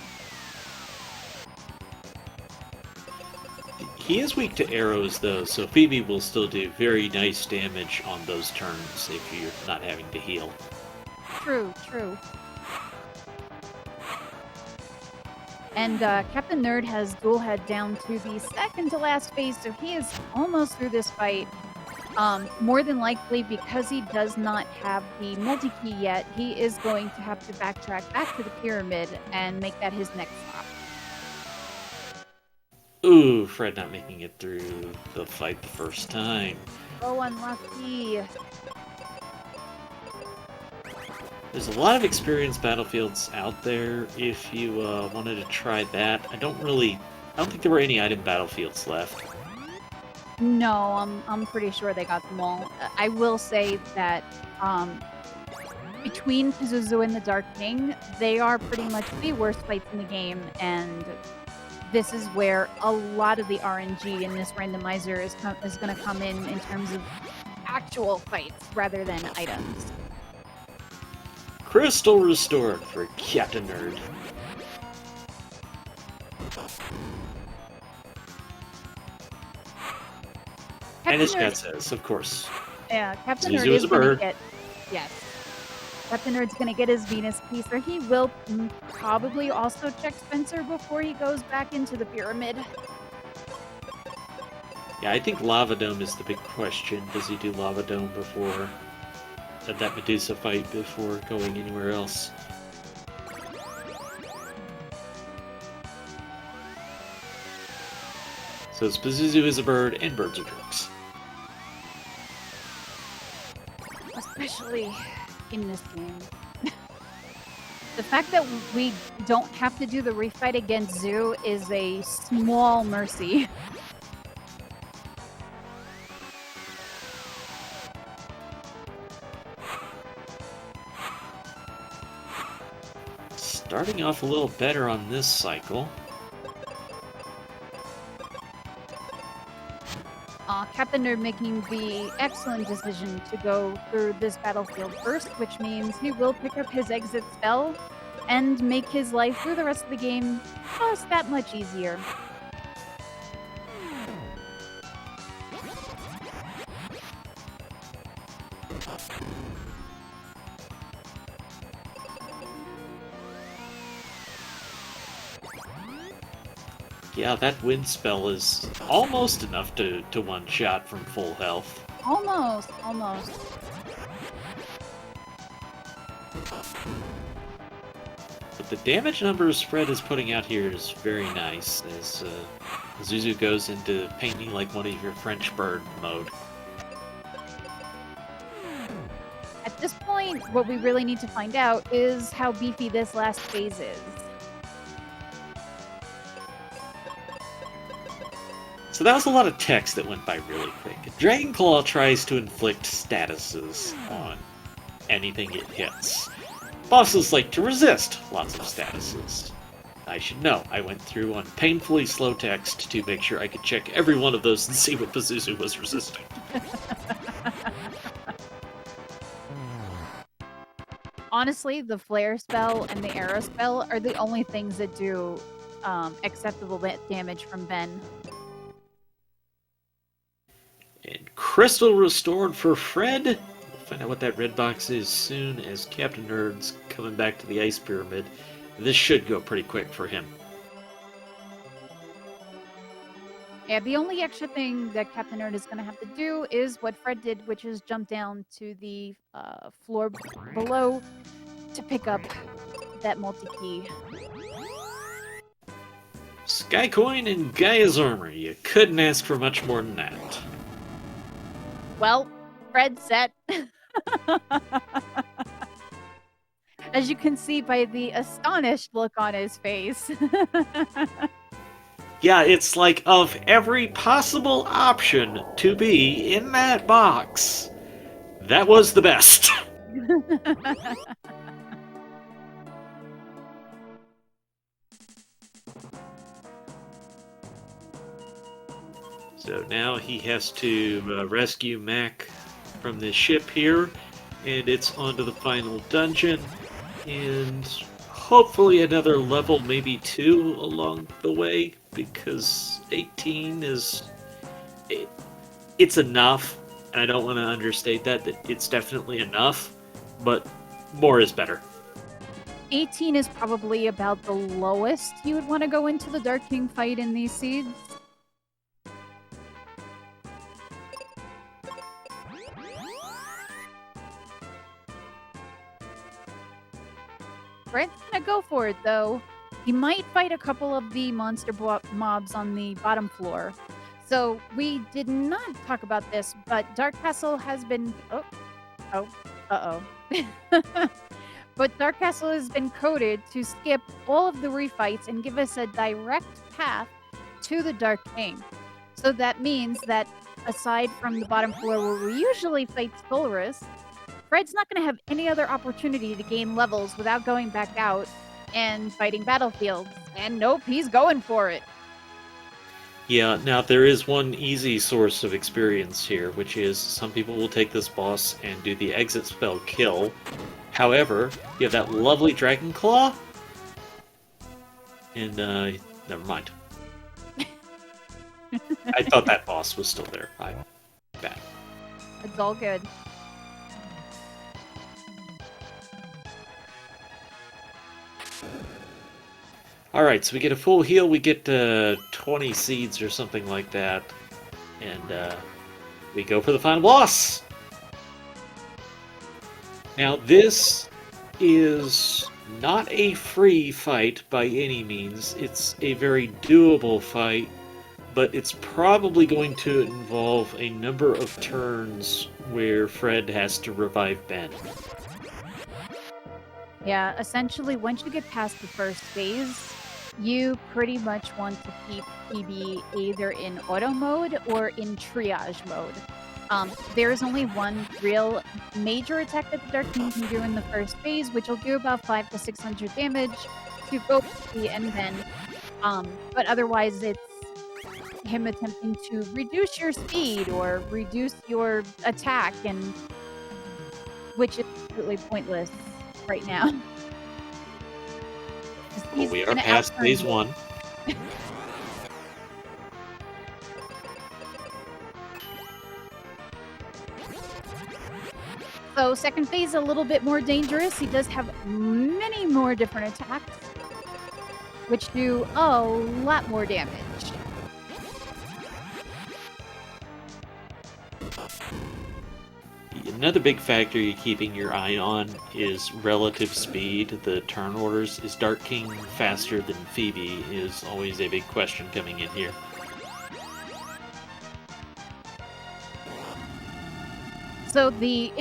He is weak to arrows, though, so Phoebe will still do very nice damage on those turns if you're not having to heal. True, true. And Captainnerd has dual head down to the second to last phase, so he is almost through this fight. More than likely, because he does not have the multi-key yet, he is going to have to backtrack back to the pyramid and make that his next stop. Ooh, Fred not making it through the fight the first time. Oh, unlucky. There's a lot of experienced battlefields out there if you wanted to try that. I don't think there were any item battlefields left. No, I'm pretty sure they got them all. I will say that between Pazuzu and the Dark King, they are pretty much the worst fights in the game, and this is where a lot of the RNG in this randomizer is going to come in terms of actual fights rather than items. Crystal restored for Captainnerd. And as Captain Chat says, of course. Captainnerd Pazuzu is is a going to bird. get... Yes. Captainnerd's going to get his Venus piece, or he will probably also check Spencer before he goes back into the pyramid. Yeah, I think Lava Dome is the big question. Does he do Lava Dome before that Medusa fight before going anywhere else? So Pazuzu is a bird, and birds are jerks. Especially in this game. The fact that we don't have to do the refight against Zoo is a small mercy. Starting off a little better on this cycle. Captainnerd making the excellent decision to go through this battlefield first, which means he will pick up his exit spell and make his life through the rest of the game just that much easier. Yeah, that wind spell is almost enough to one-shot from full health. Almost. But the damage numbers Fred is putting out here is very nice, as Zuzu goes into paint me like one of your French bird mode. At this point, what we really need to find out is how beefy this last phase is. So that was a lot of text that went by really quick. Dragonclaw tries to inflict statuses on anything it hits. Bosses like to resist lots of statuses. I should know. I went through on painfully slow text to make sure I could check every one of those and see what Pazuzu was resisting. Honestly, the flare spell and the arrow spell are the only things that do acceptable damage from Ben. And Crystal restored for Fred. We'll find out what that red box is soon, as Captainnerd's coming back to the Ice Pyramid. This should go pretty quick for him. Yeah, the only extra thing that Captainnerd is going to have to do is what Fred did, which is jump down to the floor below to pick up that multi-key. Skycoin and Gaia's Armor. You couldn't ask for much more than that. Well, Fred's set. As you can see by the astonished look on his face. Yeah, it's like, of every possible option to be in that box, that was the best. So now he has to rescue Mac from this ship here, and it's onto the final dungeon, and hopefully another level, maybe 2 along the way, because 18 is... It's enough, and I don't want to understate that it's definitely enough, but more is better. 18 is probably about the lowest you would want to go into the Dark King fight in these seeds. Fred's gonna go for it, though. He might fight a couple of the monster mobs on the bottom floor. So we did not talk about this, but Dark Castle has been... But Dark Castle has been coded to skip all of the refights and give us a direct path to the Dark King. So that means that aside from the bottom floor where we usually fight Solaris, Fred's not going to have any other opportunity to gain levels without going back out and fighting battlefields. And nope, he's going for it. Yeah, now there is one easy source of experience here, which is some people will take this boss and do the exit spell kill. However, you have that lovely Dragon Claw, and never mind. I thought that boss was still there. that. It's all good. Alright, so we get a full heal, we get 20 seeds or something like that, and we go for the final boss! Now, this is not a free fight by any means. It's a very doable fight, but it's probably going to involve a number of turns where Fred has to revive Ben. Yeah, essentially, once you get past the first phase, you pretty much want to keep PB either in auto mode or in triage mode. There is only one real major attack that the Dark King can do in the first phase, which will do about 500 to 600 damage to both PB and Ben. But otherwise, it's him attempting to reduce your speed or reduce your attack, and which is completely pointless right now. Well, we are past phase 1. So second phase a little bit more dangerous. He does have many more different attacks, which do a lot more damage. Another big factor you're keeping your eye on is relative speed. The turn orders. Is Dark King faster than Phoebe is always a big question coming in here. So the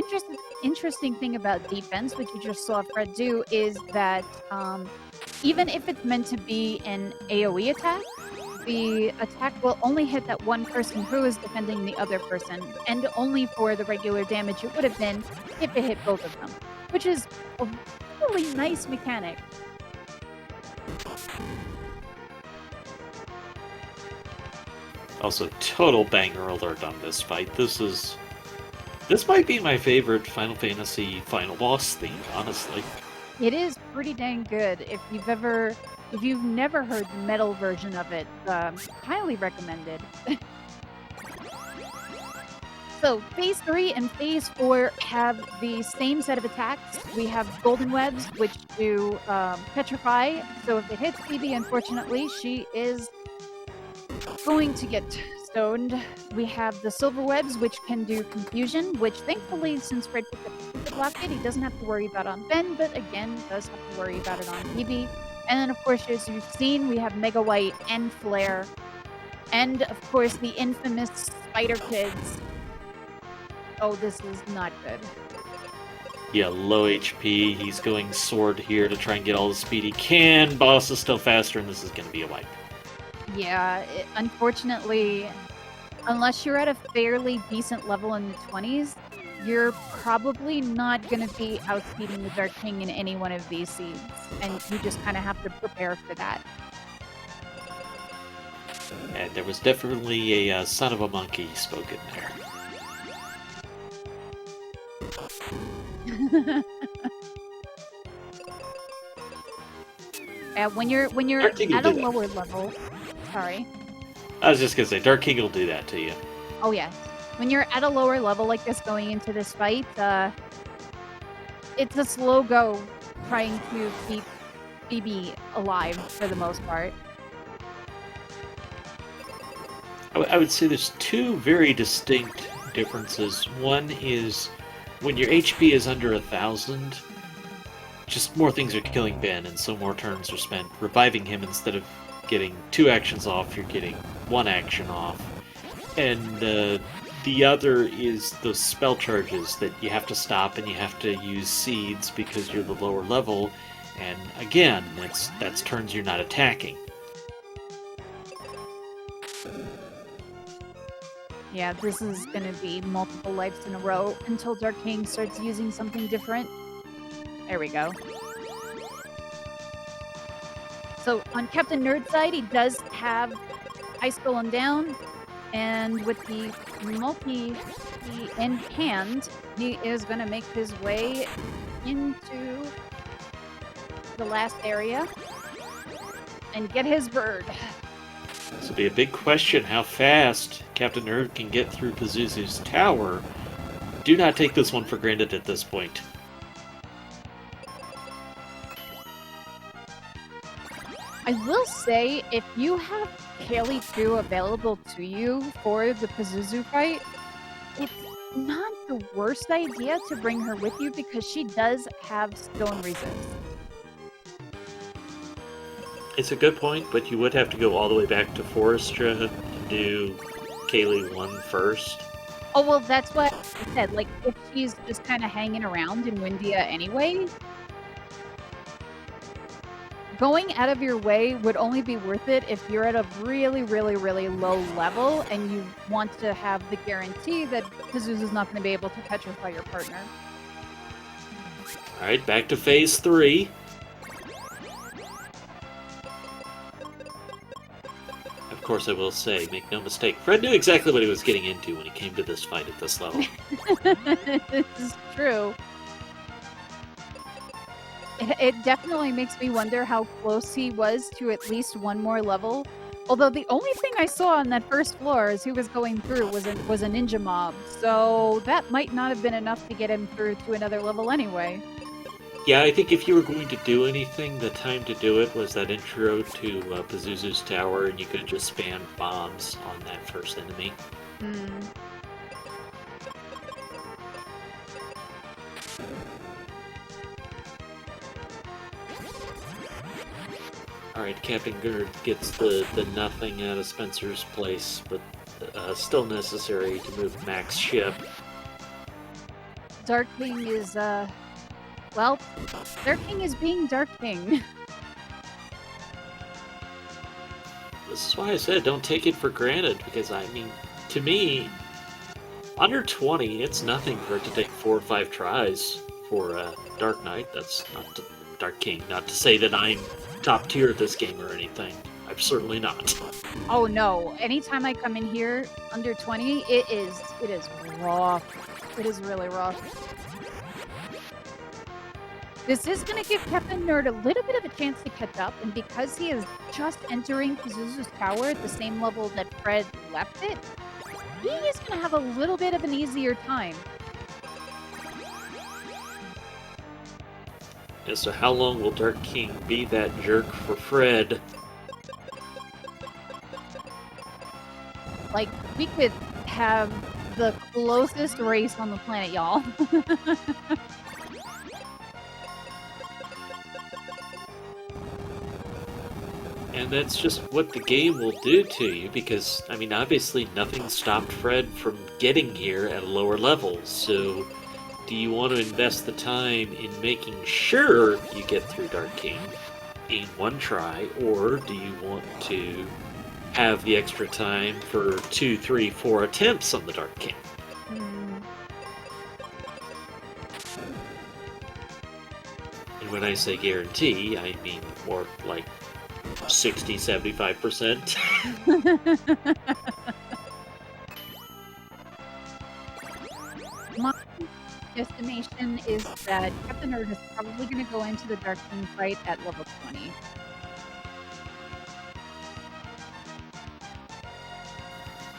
interesting thing about defense, which you just saw Fred do, is that even if it's meant to be an AoE attack, the attack will only hit that one person who is defending the other person, and only for the regular damage it would have been if it hit both of them, which is a really nice mechanic. Also, total banger alert on this fight. This might be my favorite Final Fantasy final boss theme, honestly. It is pretty dang good. If you've never heard the metal version of it, highly recommended. So phase 3 and phase 4 have the same set of attacks. We have golden webs, which do petrify. So if it hits Phoebe, unfortunately, she is going to get stoned. We have the silver webs, which can do confusion, which thankfully, since Fred picked up the blockade, he doesn't have to worry about on Ben, but again, does have to worry about it on Phoebe. And then, of course, as you've seen, we have Mega White and Flare. And, of course, the infamous Spider Kids. Oh, this is not good. Yeah, low HP. He's going sword here to try and get all the speed he can. Boss is still faster, and this is going to be a wipe. Yeah, unfortunately, unless you're at a fairly decent level in the 20s, you're probably not going to be outspeeding the Dark King in any one of these seeds, and you just kind of have to prepare for that. And there was definitely a son of a monkey spoken there. When you're at a lower level, sorry. I was just gonna say, Dark King will do that to you. Oh yeah, when you're at a lower level like this going into this fight, it's a slow go trying to keep Phoebe alive for the most part. I would say there's two very distinct differences. One is when your HP is under 1,000, just more things are killing Ben, and so more turns are spent reviving him. Instead of getting 2 actions off, you're getting 1 action off. And the other is those spell charges that you have to stop and you have to use seeds because you're the lower level. And again, that's turns you're not attacking. Yeah, this is going to be multiple lives in a row until Dark King starts using something different. There we go. So on Captainnerd's side, he does have High Skull and Down, and with the multi in hand, he is going to make his way into the last area and get his bird. This will be a big question how fast Captainnerd can get through Pazuzu's tower. Do not take this one for granted at this point. I will say, if you have Kaylee 2 available to you for the Pazuzu fight, it's not the worst idea to bring her with you because she does have stone resist. It's a good point, but you would have to go all the way back to Forestra to do Kaylee 1 first. Oh, well, that's what I said. Like, if she's just kind of hanging around in Windia anyway, going out of your way would only be worth it if you're at a really, really, really low level and you want to have the guarantee that Pazuzu's not going to be able to petrify your partner. Alright, back to phase 3. Of course, I will say, make no mistake, Fred knew exactly what he was getting into when he came to this fight at this level. This is true. It definitely makes me wonder how close he was to at least one more level. Although the only thing I saw on that first floor as he was going through was a ninja mob, so that might not have been enough to get him through to another level anyway. Yeah, I think if you were going to do anything, the time to do it was that intro to Pazuzu's tower, and you could just spam bombs on that first enemy. Alright, Captainnerd gets the nothing out of Spencer's place, but still necessary to move Mac's ship. Dark King is, well, Dark King is being Dark King. This is why I said don't take it for granted, because, I mean, to me, under 20, it's nothing for it to take 4 or 5 tries for Dark Knight. That's not Dark King. Not to say that I'm top tier at this game or anything. I'm certainly not. Oh no, anytime I come in here under 20, it is rough. It is really rough. This is going to give Captainnerd a little bit of a chance to catch up, and because he is just entering Pazuzu's tower at the same level that Fred left it, he is going to have a little bit of an easier time. Yeah, so how long will Dark King be that jerk for Fred? Like, we could have the closest race on the planet, y'all. And that's just what the game will do to you, because, I mean, obviously nothing stopped Fred from getting here at a lower level, so do you want to invest the time in making sure you get through Dark King in one try, or do you want to have the extra time for 2, 3, 4 attempts on the Dark King? And when I say guarantee, I mean more like 60-75%. My estimation is that Captainnerd is probably going to go into the Dark King fight at level 20.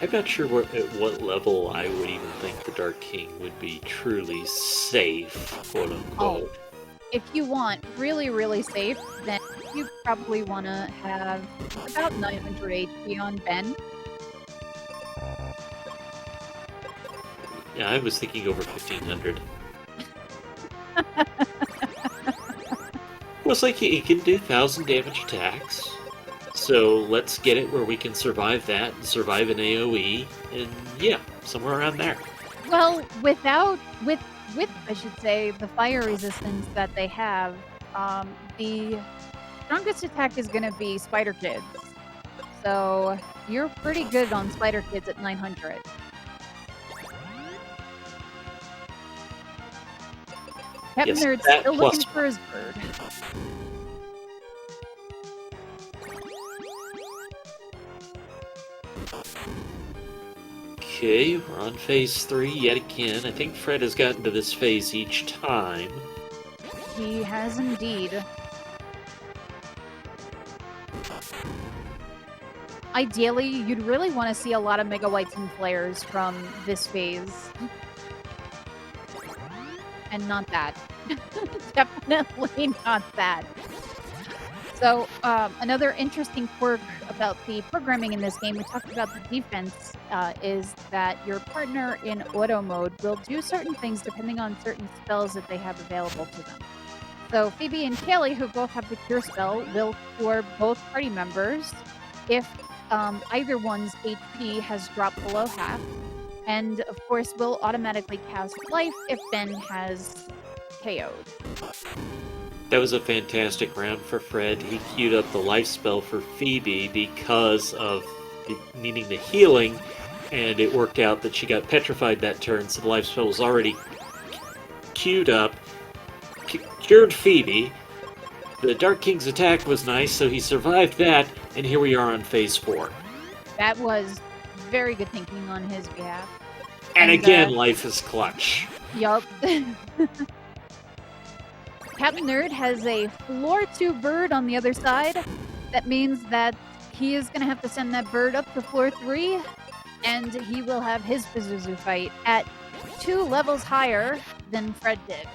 I'm not sure at what level I would even think the Dark King would be truly safe, quote unquote. Oh, if you want really, really safe, then you probably want to have about 900 HP on Ben. Yeah, I was thinking over 1500. Well, it's like he can do 1000 damage attacks. So let's get it where we can survive that and survive an AoE, and yeah, somewhere around there. Well, with I should say, the fire resistance that they have, the strongest attack is going to be Spider Kids. So you're pretty good on Spider Kids at 900. Captainnerd's still looking for his bird. Okay, we're on phase 3 yet again. I think Fred has gotten to this phase each time. He has indeed. ideally, you'd really want to see a lot of Mega Whites and Flares from this phase. And not that. Definitely not that. So, another interesting quirk about the programming in this game, we talked about the defense, is that your partner in auto mode will do certain things depending on certain spells that they have available to them. So Phoebe and Kaylee, who both have the Cure spell, will cure both party members if either one's HP has dropped below half. And, of course, will automatically cast Life if Ben has KO'd. That was a fantastic round for Fred. He queued up the life spell for Phoebe because of needing the healing, and it worked out that she got petrified that turn, so the life spell was already queued up, cured Phoebe. The Dark King's attack was nice, so he survived that, and here we are on phase 4. That was very good thinking on his behalf. And again, life is clutch. Yup. Captainnerd has a floor 2 bird on the other side. That means that he is going to have to send that bird up to floor 3, and he will have his Pazuzu fight at 2 levels higher than Fred did.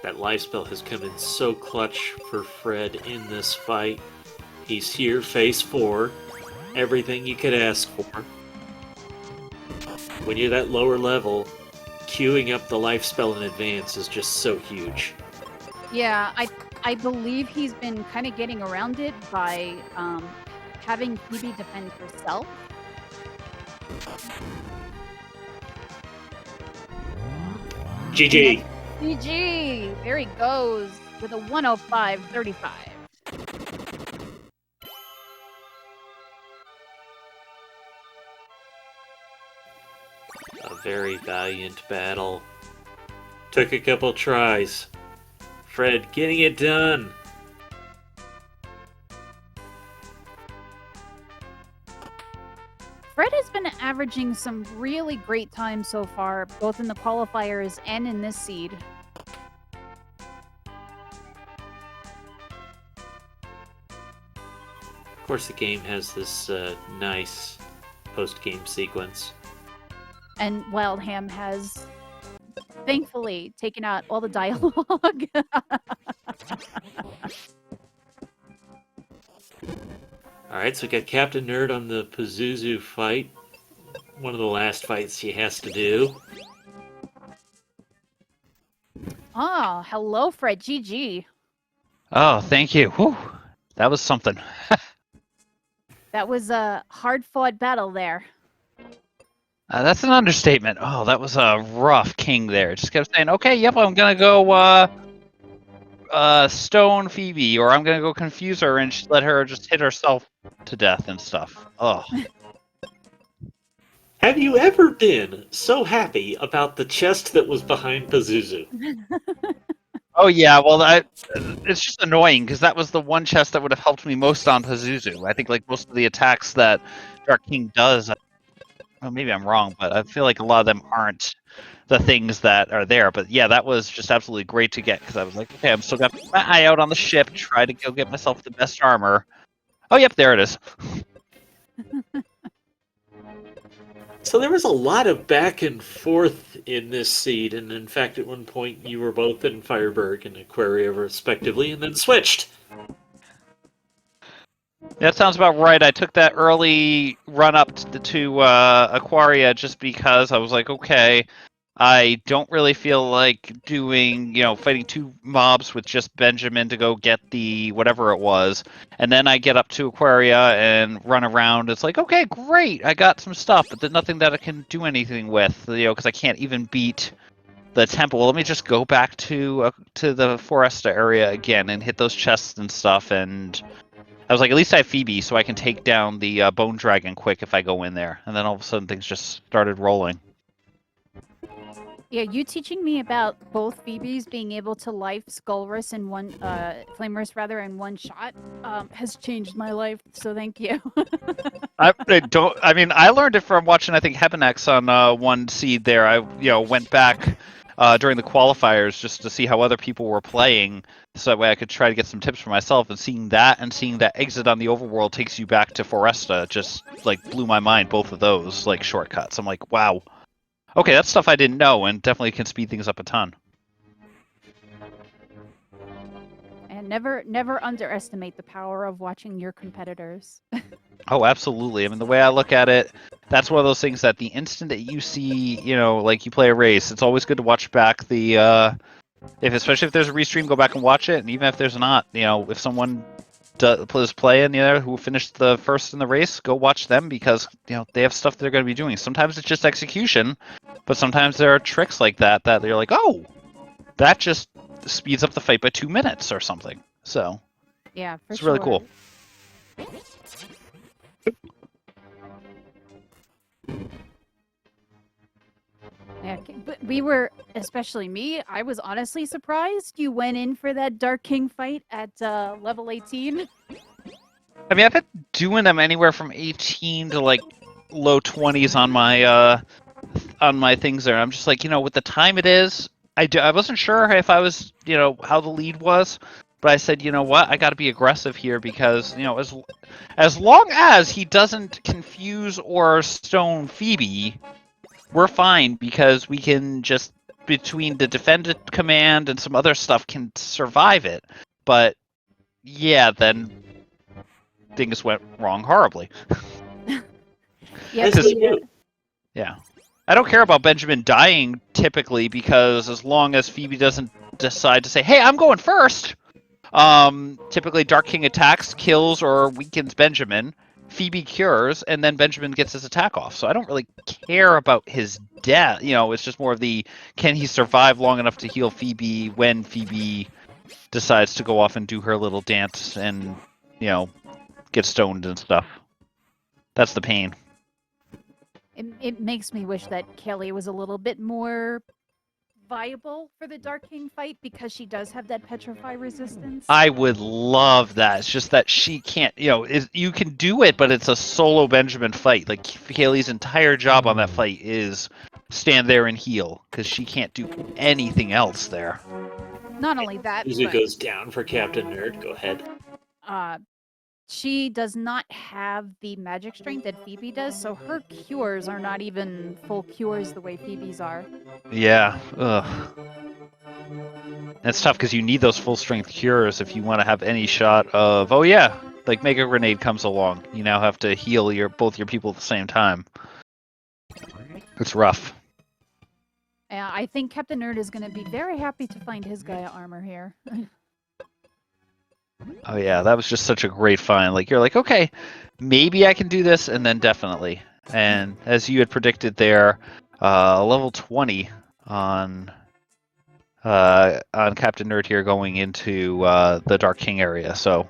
That life spell has come in so clutch for Fred in this fight. He's here, phase 4. Everything you could ask for. When you're that lower level, queuing up the life spell in advance is just so huge. Yeah, I believe he's been kind of getting around it by having Phoebe defend herself. GG! GG! There he goes with a 105.35. A very valiant battle. Took a couple tries. Fred getting it done. Fred has been averaging some really great times so far, both in the qualifiers and in this seed. Of course, the game has this nice post-game sequence. And Wildham has, thankfully, taken out all the dialogue. Alright, so we got Captainnerd on the Pazuzu fight. One of the last fights he has to do. Oh, hello, Fred. GG. Oh, thank you. Whew. That was something. That was a hard-fought battle there. That's an understatement. Oh, that was a rough king there. Just kept saying, okay, yep, I'm going to go stone Phoebe, or I'm going to go confuse her and let her just hit herself to death and stuff. Oh. Have you ever been so happy about the chest that was behind Pazuzu? Oh, yeah, well, it's just annoying, because that was the one chest that would have helped me most on Pazuzu. I think, like, most of the attacks that Dark King does, well, maybe I'm wrong, but I feel like a lot of them aren't the things that are there. But yeah, that was just absolutely great to get, because I was like, okay, I'm still got my eye out on the ship, try to go get myself the best armor. Oh, yep, there it is. So there was a lot of back and forth in this seed, and in fact, at one point you were both in Fireberg and Aquaria respectively, and then switched. That sounds about right. I took that early run up to Aquaria just because I was like, okay, I don't really feel like doing, fighting 2 mobs with just Benjamin to go get the whatever it was. And then I get up to Aquaria and run around. It's like, okay, great. I got some stuff, but there's nothing that I can do anything with, because I can't even beat the temple. Well, let me just go back to the Foresta area again and hit those chests and stuff. And I was like, at least I have Phoebe, so I can take down the Bone Dragon quick if I go in there. And then all of a sudden things just started rolling. Yeah, you teaching me about both Phoebes being able to life Skullrus in one, Flamerus rather, in one shot, has changed my life. So thank you. I learned it from watching, I think, Hebenex on one seed there. I, went back during the qualifiers just to see how other people were playing, so that way I could try to get some tips for myself. And seeing that exit on the overworld takes you back to Foresta just like blew my mind. Both of those like shortcuts. I'm like, wow. Okay, that's stuff I didn't know, and definitely can speed things up a ton. And never underestimate the power of watching your competitors. Oh, absolutely. I mean, the way I look at it, that's one of those things that the instant that you see, like you play a race, it's always good to watch back the, especially if there's a restream, go back and watch it. And even if there's not, if someone is playing, who finished the first in the race, go watch them because, they have stuff they're going to be doing. Sometimes it's just execution, but sometimes there are tricks like that they're like, oh, that just speeds up the fight by 2 minutes or something. So, yeah, for it's sure. really cool. Yeah, but we were, especially me, I was honestly surprised you went in for that Dark King fight at level 18. I mean, I've been doing them anywhere from 18 to like low 20s on my things there. I'm just like, with the time it is, I wasn't sure if I was, how the lead was, but I said, you know what, I got to be aggressive here because, as long as he doesn't confuse or stone Phoebe, we're fine because we can just, between the defended command and some other stuff, can survive it. But yeah, then things went wrong horribly. Yeah, Yeah. I don't care about Benjamin dying typically because as long as Phoebe doesn't decide to say, hey, I'm going first, typically Dark King attacks, kills, or weakens Benjamin. Phoebe cures, and then Benjamin gets his attack off. So I don't really care about his death. It's just more of the, can he survive long enough to heal Phoebe when Phoebe decides to go off and do her little dance and, get stoned and stuff. That's the pain. it makes me wish that Kelly was a little bit more viable for the Dark King fight because she does have that petrify resistance. I would love that. It's just that she can't, you can do it, but it's a solo Benjamin fight. Like, Kaylee's entire job on that fight is stand there and heal, because she can't do anything else there. Not only that, Pazuzu goes down for Captainnerd. Go ahead. She does not have the magic strength that Phoebe does, so her cures are not even full cures the way Phoebe's are. Yeah. Ugh. That's tough because you need those full strength cures if you want to have any shot of, oh yeah, like Mega Grenade comes along. You now have to heal both your people at the same time. It's rough. Yeah, I think Captainnerd is going to be very happy to find his Gaia armor here. Oh yeah, that was just such a great find. Like, you're like, okay, maybe I can do this, and then definitely. And as you had predicted there, level 20 on Captainnerd here going into the Dark King area. So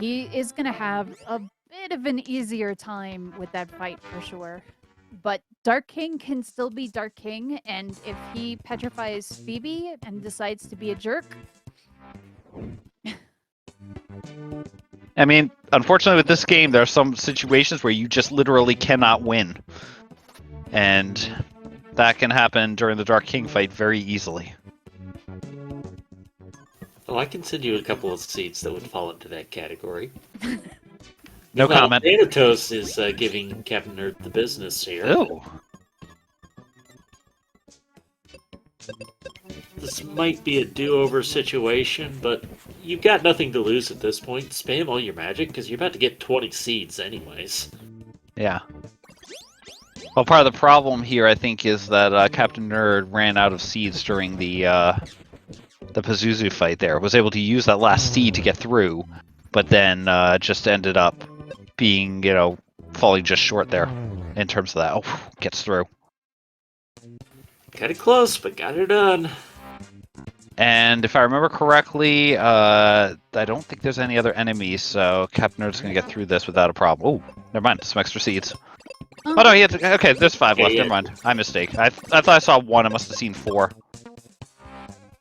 he is going to have a bit of an easier time with that fight for sure. But Dark King can still be Dark King, and if he petrifies Phoebe and decides to be a jerk... I mean, unfortunately with this game, there are some situations where you just literally cannot win. And that can happen during the Dark King fight very easily. Oh, I can send you a couple of seeds that would fall into that category. No comment. Thanatos is giving Captainnerd the business here. Ew. This might be a do-over situation, but you've got nothing to lose at this point. Spam all your magic, because you're about to get 20 seeds anyways. Yeah. Well, part of the problem here, I think, is that Captainnerd ran out of seeds during the Pazuzu fight there. Was able to use that last seed to get through, but then just ended up being, falling just short there in terms of that. Oh, gets through. Got it close, but got it done. And if I remember correctly, I don't think there's any other enemies, so Captainnerd's going to get through this without a problem. Oh, never mind. Some extra seeds. Oh, no, he had to... Okay, there's 5 left. Never mind. My mistake. I thought I saw 1. I must have seen 4.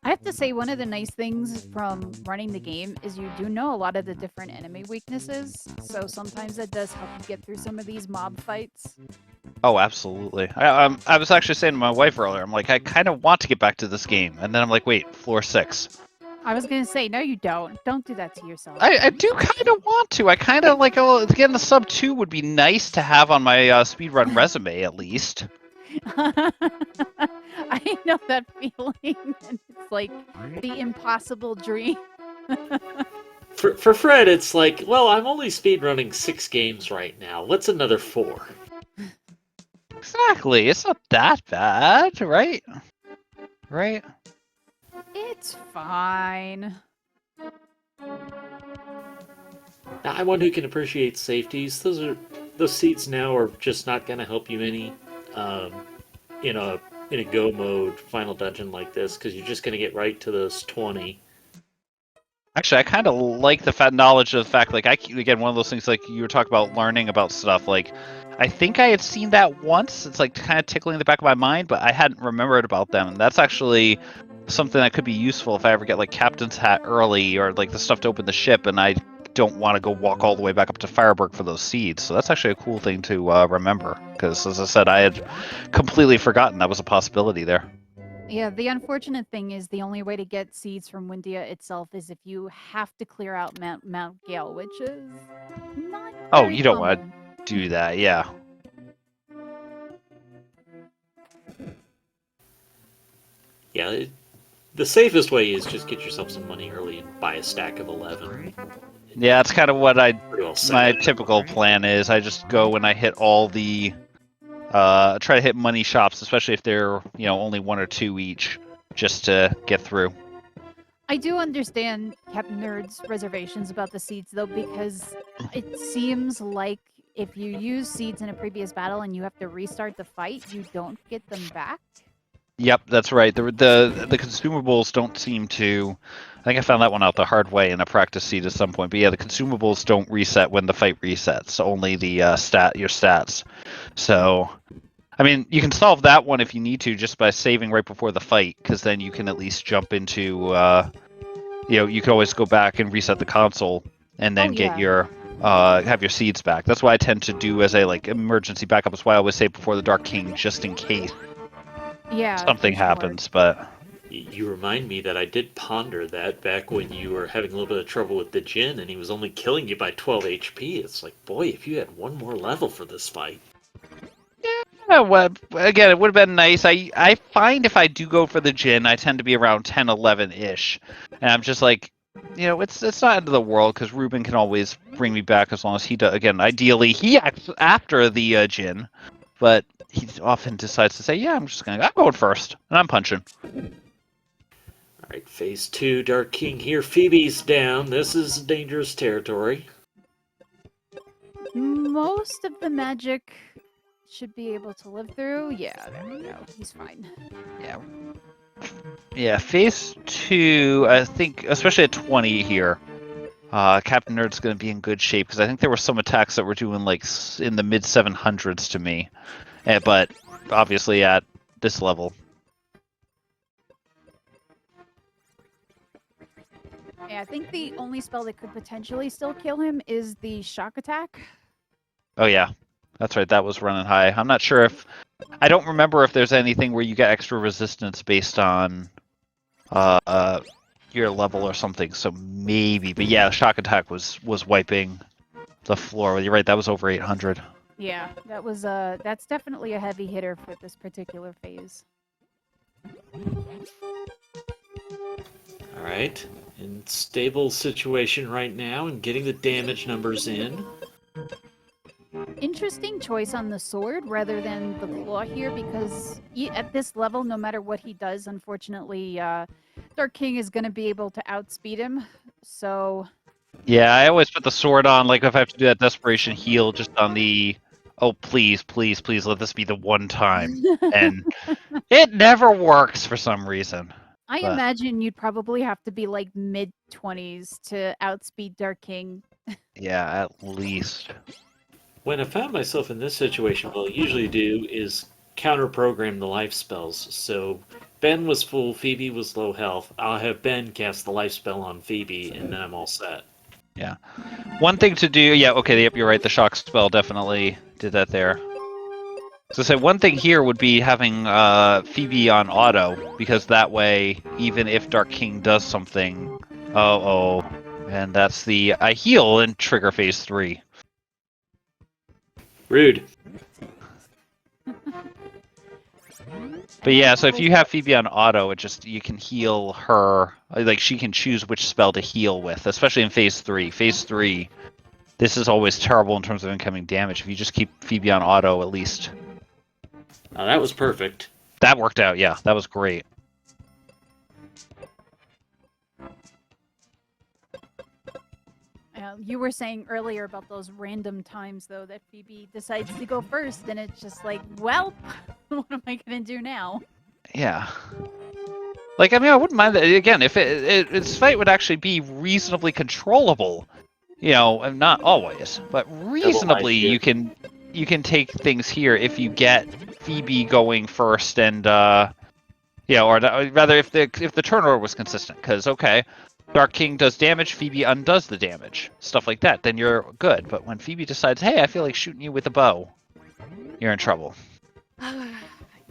I have to say, one of the nice things from running the game is you do know a lot of the different enemy weaknesses, so sometimes that does help you get through some of these mob fights. Oh, absolutely. I was actually saying to my wife earlier, I'm like, I kind of want to get back to this game, and then I'm like, wait, floor 6. I was gonna say, no, you don't. Don't do that to yourself. I do kind of want to. I kind of like, oh, getting the sub 2 would be nice to have on my speedrun resume at least. I know that feeling, and it's like the impossible dream. For Fred, it's like, well, I'm only speedrunning 6 games right now. What's another 4? Exactly. It's not that bad, right? Right? It's fine. Now, I'm one who can appreciate safeties. Those seats now are just not going to help you any in a go mode final dungeon like this, because you're just going to get right to those 20. Actually, I kind of like the knowledge of the fact, like, again, one of those things, like, you were talking about learning about stuff, like, I think I had seen that once. It's, like, kind of tickling the back of my mind, but I hadn't remembered about them. And that's actually something that could be useful if I ever get, like, Captain's Hat early, or, like, the stuff to open the ship, and I don't want to go walk all the way back up to Fireburg for those seeds. So that's actually a cool thing to remember, because, as I said, I had completely forgotten that was a possibility there. Yeah, the unfortunate thing is the only way to get seeds from Windia itself is if you have to clear out Mount Gale, which is not Oh, very you don't want common. to do that, yeah. Yeah, the safest way is just get yourself some money early and buy a stack of 11. Yeah, that's kind of what Pretty well set my it. typical plan is. I just go when I hit all the try to hit money shops, especially if they're, only 1 or 2 each, just to get through. I do understand Captainnerd's reservations about the seeds, though, because it seems like if you use seeds in a previous battle and you have to restart the fight, you don't get them back. Yep, that's right. The consumables don't seem to. I think I found that one out the hard way in a practice seed at some point. But yeah, the consumables don't reset when the fight resets. Only the your stats. So, I mean, you can solve that one if you need to just by saving right before the fight, because then you can at least jump into. You can always go back and reset the console and then get your have your seeds back. That's why I tend to do as a emergency backup. That's why I always save before the Dark King, just in case something happens. But You remind me that I did ponder that back when you were having a little bit of trouble with the Jinn and he was only killing you by 12 HP. It's like, boy, if you had one more level for this fight. yeah, well, again, it would have been nice. I find if I do go for the Jinn, I tend to be around 10, 11-ish. And I'm just like, it's not end of the world, because Ruben can always bring me back as long as he does. Again, ideally, he acts after the Jinn, but he often decides to say, yeah, I'm going first, and I'm punching. Alright, phase 2, Dark King here. Phoebe's down. This is dangerous territory. Most of the magic should be able to live through. Yeah, there we go. He's fine. Yeah, phase 2, I think, especially at 20 here, Captainnerd's going to be in good shape, because I think there were some attacks that were doing in the mid 700s to me, but obviously at this level. Yeah, I think the only spell that could potentially still kill him is the shock attack. Oh yeah, that's right, that was running high. I'm not sure if... I don't remember if there's anything where you get extra resistance based on your level or something, so maybe. But yeah, shock attack was wiping the floor. You're right, that was over 800. Yeah, that was that's definitely a heavy hitter for this particular phase. Alright, in stable situation right now and getting the damage numbers in. Interesting choice on the sword rather than the claw here, because at this level, no matter what he does, unfortunately, Dark King is going to be able to outspeed him. So yeah, I always put the sword on, like if I have to do that desperation heal, just on the, oh please, please, please let this be the one time. And it never works for some reason. I imagine you'd probably have to be like mid-20s to outspeed Dark King. Yeah, at least. When I found myself in this situation, what I usually do is counter-program the life spells. So Ben was full, Phoebe was low health. I'll have Ben cast the life spell on Phoebe, and then I'm all set. Yeah. One thing to do, yeah, okay, yep, you're right, the shock spell definitely did that there. So say one thing here would be having Phoebe on auto, because that way, even if Dark King does something, and that's the I heal and trigger phase 3. Rude. But yeah, so if you have Phoebe on auto, you can heal her, like she can choose which spell to heal with, especially in phase 3. Phase 3, this is always terrible in terms of incoming damage. If you just keep Phoebe on auto, at least. Oh, that was perfect. That worked out, yeah. That was great. You were saying earlier about those random times, though, that Phoebe decides to go first, and it's just like, well, what am I going to do now? Yeah. Like, I mean, I wouldn't mind that. Again, if its fight would actually be reasonably controllable, you know, and not always, but reasonably, you can take things here if you get Phoebe going first, and yeah, or rather, if the turn order was consistent, because okay, Dark King does damage, Phoebe undoes the damage, stuff like that, then you're good. But when Phoebe decides, hey, I feel like shooting you with a bow, you're in trouble.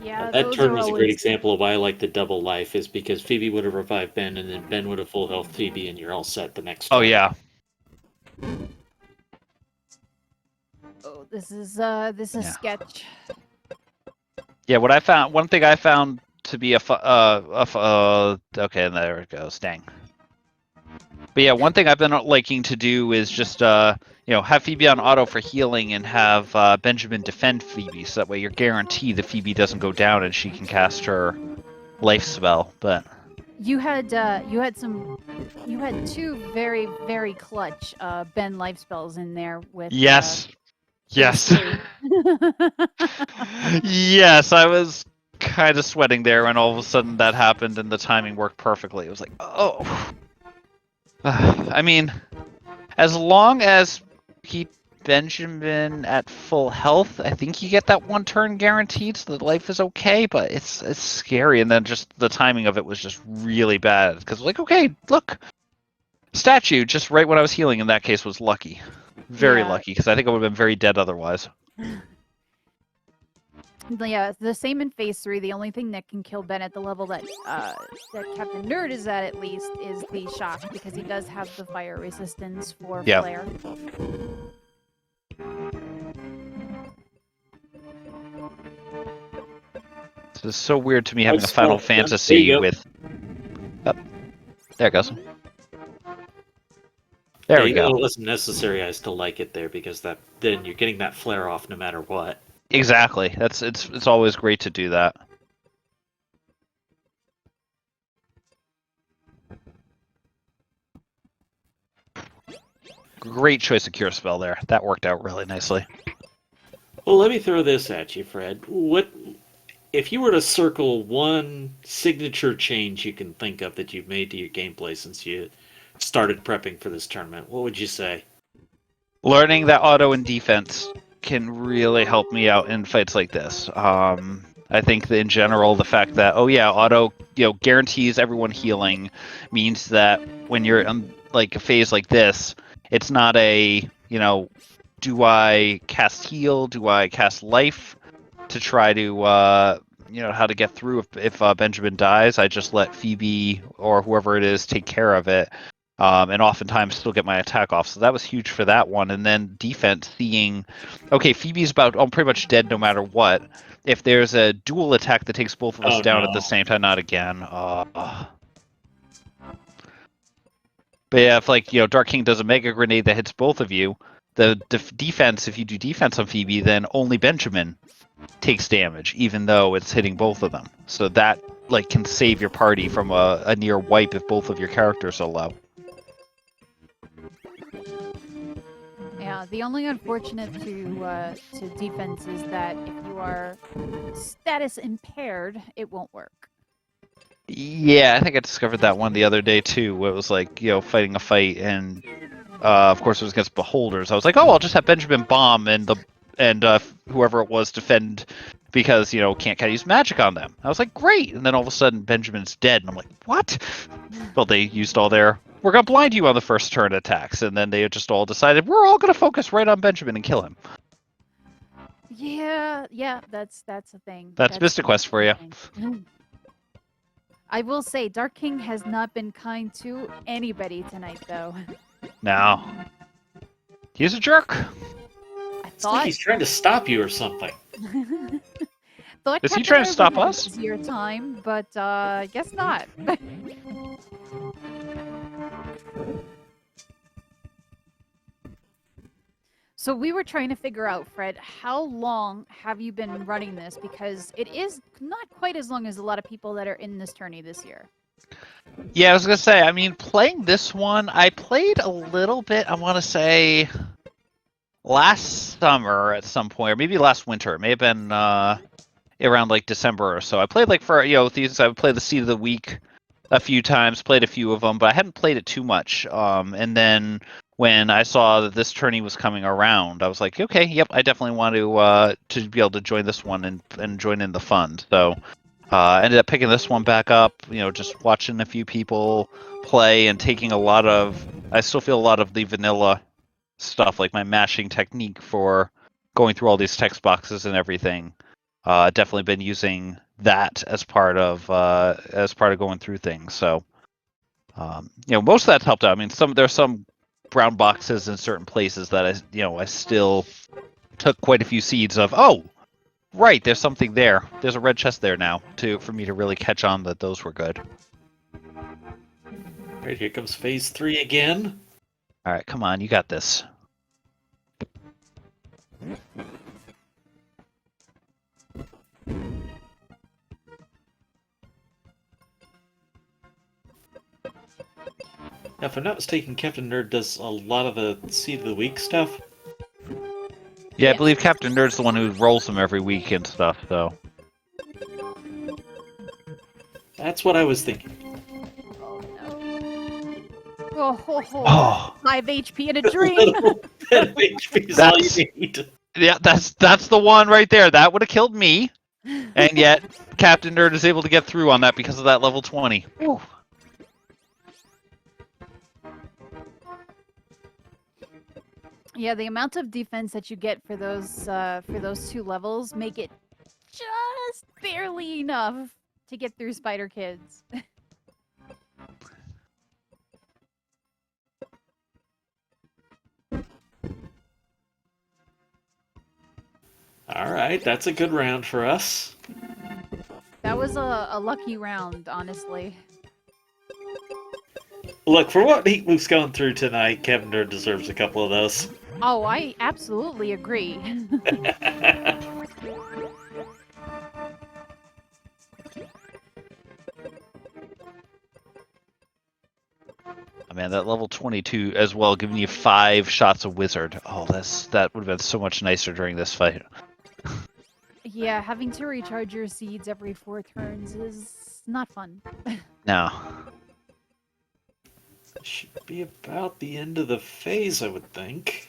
Yeah, that turn was a great example of why I like the double life, is because Phoebe would have revived Ben, and then Ben would have full health Phoebe, and you're all set the next turn. Oh yeah. Oh, this is sketch. Yeah, what I found, one thing I found to be okay, there it goes, dang. But yeah, one thing I've been liking to do is just, you know, have Phoebe on auto for healing and have Benjamin defend Phoebe, so that way you're guaranteed that Phoebe doesn't go down and she can cast her life spell. But you had two very, very clutch Ben life spells in there with yes. Yes. Yes, I was kind of sweating there when all of a sudden that happened and the timing worked perfectly. It was like, oh. I mean, as long as keep Benjamin at full health, I think you get that one turn guaranteed, so the life is okay, but it's scary. And then just the timing of it was just really bad, because like, okay, look, statue just right when I was healing in that case was lucky. Very lucky, because I think I would have been very dead otherwise. Yeah, the same in phase 3. The only thing that can kill Ben at the level that Captainnerd is at least, is the shock, because he does have the fire resistance for flare. This is so weird to me having a Final Fantasy with... Oh, there it goes. There we go. It wasn't necessary. I still like it there, because then you're getting that flare off no matter what. Exactly. It's always great to do that. Great choice of cure spell there. That worked out really nicely. Well, let me throw this at you, Fred. What if you were to circle one signature change you can think of that you've made to your gameplay since you started prepping for this tournament? What would you say? Learning that auto and defense can really help me out in fights like this. I think that in general, the fact that, oh yeah, auto, you know, guarantees everyone healing means that when you're in like a phase like this, it's not a, you know, do I cast heal, do I cast life to try to, you know, how to get through if Benjamin dies. I just let Phoebe or whoever it is take care of it. And oftentimes still get my attack off. So that was huge for that one. And then defense, seeing, okay, Phoebe's pretty much dead no matter what. If there's a dual attack that takes both of us down at the same time, not again. But yeah, if like, you know, Dark King does a mega grenade that hits both of you, the defense, if you do defense on Phoebe, then only Benjamin takes damage, even though it's hitting both of them. So that like can save your party from a near wipe if both of your characters are low. Yeah, the only unfortunate to defense is that if you are status impaired, it won't work. Yeah, I think I discovered that one the other day too, where it was like, you know, fighting a fight, and of course it was against beholders. I was like, oh, I'll just have Benjamin bomb and whoever it was defend, because, you know, can't use magic on them. I was like, great, and then all of a sudden Benjamin's dead, and I'm like, what? Well, they used all their, we're gonna blind you on the first turn attacks, and then they just all decided we're all gonna focus right on Benjamin and kill him. Yeah, that's a thing. That's Mystic Quest for you. thing. I will say, Dark King has not been kind to anybody tonight, though. No. He's a jerk. I It's like thought. he's trying to stop you or something. Thought Is he Captain trying to Nerd stop would have us? an easier time, but guess not. So we were trying to figure out, Fred, how long have you been running this? Because it is not quite as long as a lot of people that are in this tourney this year. Yeah, I was gonna say. I mean, playing this one, I played a little bit. I want to say last summer at some point, or maybe last winter. It may have been around like December or so. I played like for these. I would play the Seed of the Week a few times. Played a few of them, but I hadn't played it too much. And then when I saw that this tourney was coming around, I was like, okay, yep, I definitely want to be able to join this one and join in the fun. So. I ended up picking this one back up, just watching a few people play and taking a lot of. I still feel a lot of the vanilla stuff, like my mashing technique for going through all these text boxes and everything. Definitely been using that as part of going through things. So, most of that's helped out. I mean, there's some brown boxes in certain places that I still took quite a few seeds of. Oh. Right, there's something there. There's a red chest there now, for me to really catch on that those were good. Right, here comes phase 3 again. All right, come on, you got this. Now, if I'm not mistaken, Captainnerd does a lot of the Seed of the Week stuff. Yeah, Yes. I believe Captainnerd's the one who rolls them every week and stuff, so. That's what I was thinking. Oh no. Oh. Oh. 5 HP in a A dream. little bit of HP is all you need. Yeah, that's the one right there. That would have killed me, and yet Captainnerd is able to get through on that because of that level 20. Whew. Yeah, the amount of defense that you get for those 2 levels make it just barely enough to get through Spider Kids. All right, that's a good round for us. That was a lucky round, honestly. Look, for what he was going through tonight, Captainnerd deserves a couple of those. Oh, I absolutely agree. Oh, man, that level 22 as well, giving you 5 shots of Wizard. Oh, that would have been so much nicer during this fight. Yeah, having to recharge your seeds every 4 turns is not fun. No. That should be about the end of the phase, I would think.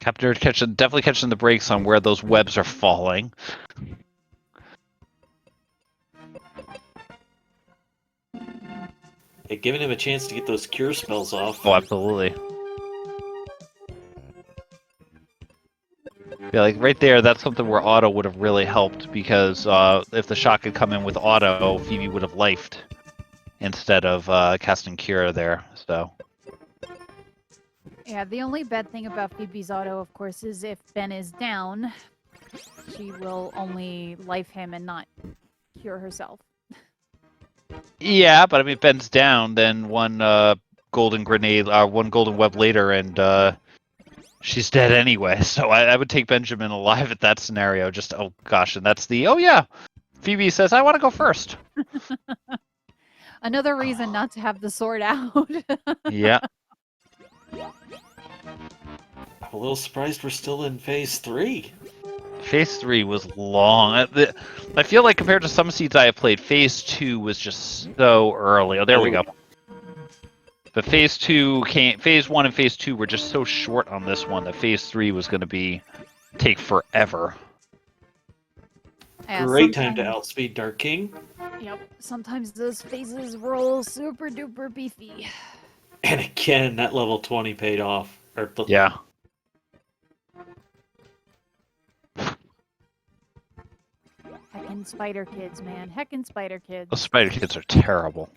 Captainnerd definitely catching the brakes on where those webs are falling. Yeah, giving him a chance to get those cure spells off. Oh, absolutely. Yeah, like right there, that's something where auto would have really helped because if the shot could come in with auto, Phoebe would have lifed instead of casting cure there. So. Yeah, the only bad thing about Phoebe's auto, of course, is if Ben is down, she will only life him and not cure herself. Yeah, but I mean, if Ben's down, then one golden grenade, one golden web later, and she's dead anyway. So I would take Benjamin alive at that scenario. Just oh gosh, and that's the Phoebe says I want to go first. Another reason not to have the sword out. Yeah. I'm a little surprised we're still in phase 3. Phase 3 was long. I feel like compared to some seeds I have played, Phase 2 was just so early. Oh, there we go. But Phase 1 and Phase 2 were just so short on this one that Phase 3 was going to take forever. Yeah, Great time to outspeed Dark King. Yep, sometimes those phases roll super duper beefy. And again, that level 20 paid off. Yeah. Heckin' spider kids, man. Heckin' spider kids. Those spider kids are terrible.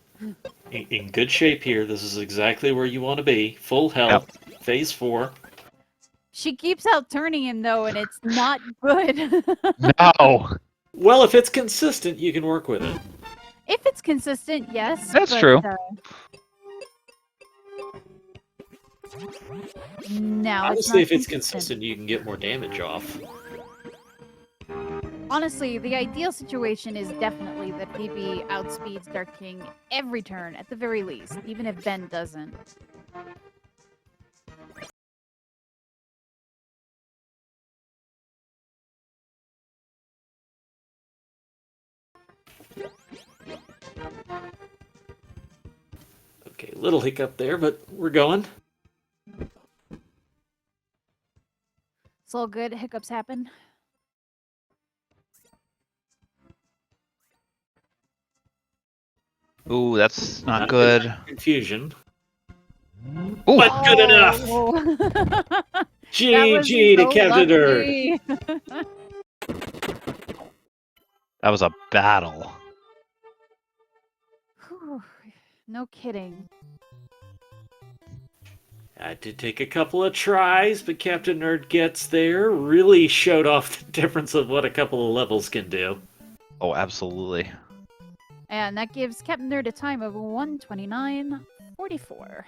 In good shape here. This is exactly where you want to be. Full health. Phase 4. She keeps out turning him though, and it's not good. No. Well, if it's consistent, you can work with it. If it's consistent, yes. That's true. No, Honestly, it's if it's not consistent, you can get more damage off. Honestly, the ideal situation is definitely that PB outspeeds Dark King every turn, at the very least, even if Ben doesn't. Okay, little hiccup there, but we're going. It's all good. Hiccups happen. Ooh, that's not Not good. Confusion. Ooh. But good enough! GG to Captainnerd! That was a battle. No kidding. I did take a couple of tries, but Captainnerd gets there. Really showed off the difference of what a couple of levels can do. Oh, absolutely. And that gives Captainnerd a time of 1:29:44.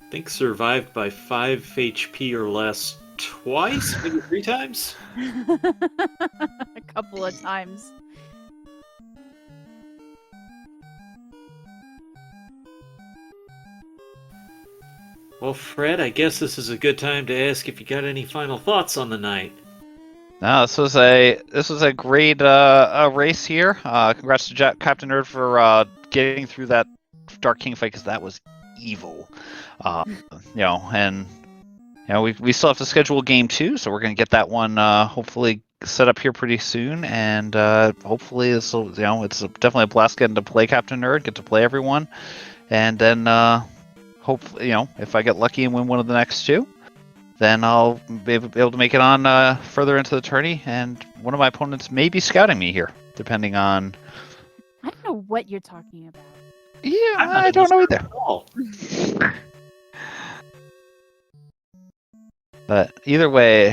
I think survived by 5 HP or less twice, maybe 3 times? A couple of times. Well, Fred, I guess this is a good time to ask if you got any final thoughts on the night. No, this was a great race here. Congrats to Captainnerd for getting through that Dark King fight, because that was evil. And we still have to schedule game 2, so we're gonna get that one hopefully set up here pretty soon, and hopefully this will, it's definitely a blast getting to play Captainnerd, get to play everyone, and then hopefully, if I get lucky and win one of the next 2, then I'll be able to make it on further into the tourney, and one of my opponents may be scouting me here, depending on... I don't know what you're talking about. Yeah, I don't know either. But either way,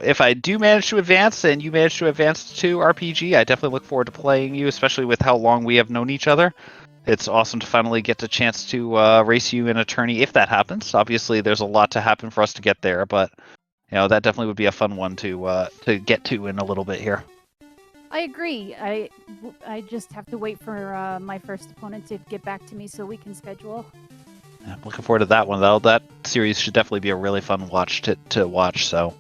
if I do manage to advance and you manage to advance to RPG, I definitely look forward to playing you, especially with how long we have known each other. It's awesome to finally get the chance to race you in a tourney if that happens. Obviously, there's a lot to happen for us to get there, but that definitely would be a fun one to get to in a little bit here. I agree. I just have to wait for my first opponent to get back to me so we can schedule. I'm looking forward to that one. That series should definitely be a really fun watch to watch. So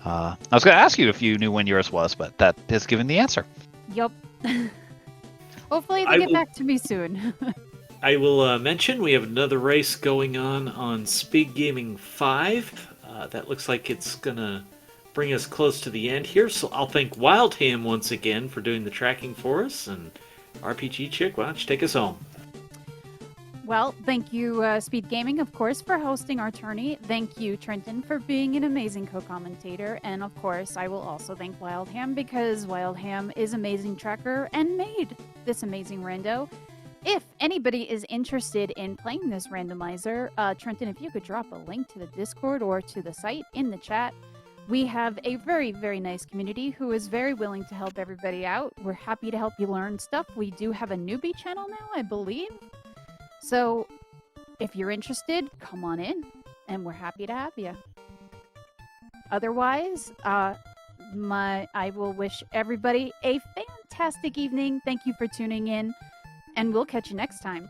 I was going to ask you if you knew when yours was, but that has given the answer. Yup. Hopefully they get back to me soon. I will mention we have another race going on Speedgaming 5. That looks like it's going to bring us close to the end here. So I'll thank Wildham once again for doing the tracking for us. And RPG Chick, why don't you take us home? Well, thank you, Speedgaming, of course, for hosting our tourney. Thank you, Trenton, for being an amazing co-commentator. And, of course, I will also thank Wildham, because Wildham is amazing tracker and made this amazing rando. If anybody is interested in playing this randomizer, Trenton, if you could drop a link to the Discord or to the site in the chat. We have a very, very nice community who is very willing to help everybody out. We're happy to help you learn stuff. We do have a newbie channel now, I believe. So, if you're interested, come on in, and we're happy to have you. Otherwise, I will wish everybody a fantastic evening. Thank you for tuning in, and we'll catch you next time.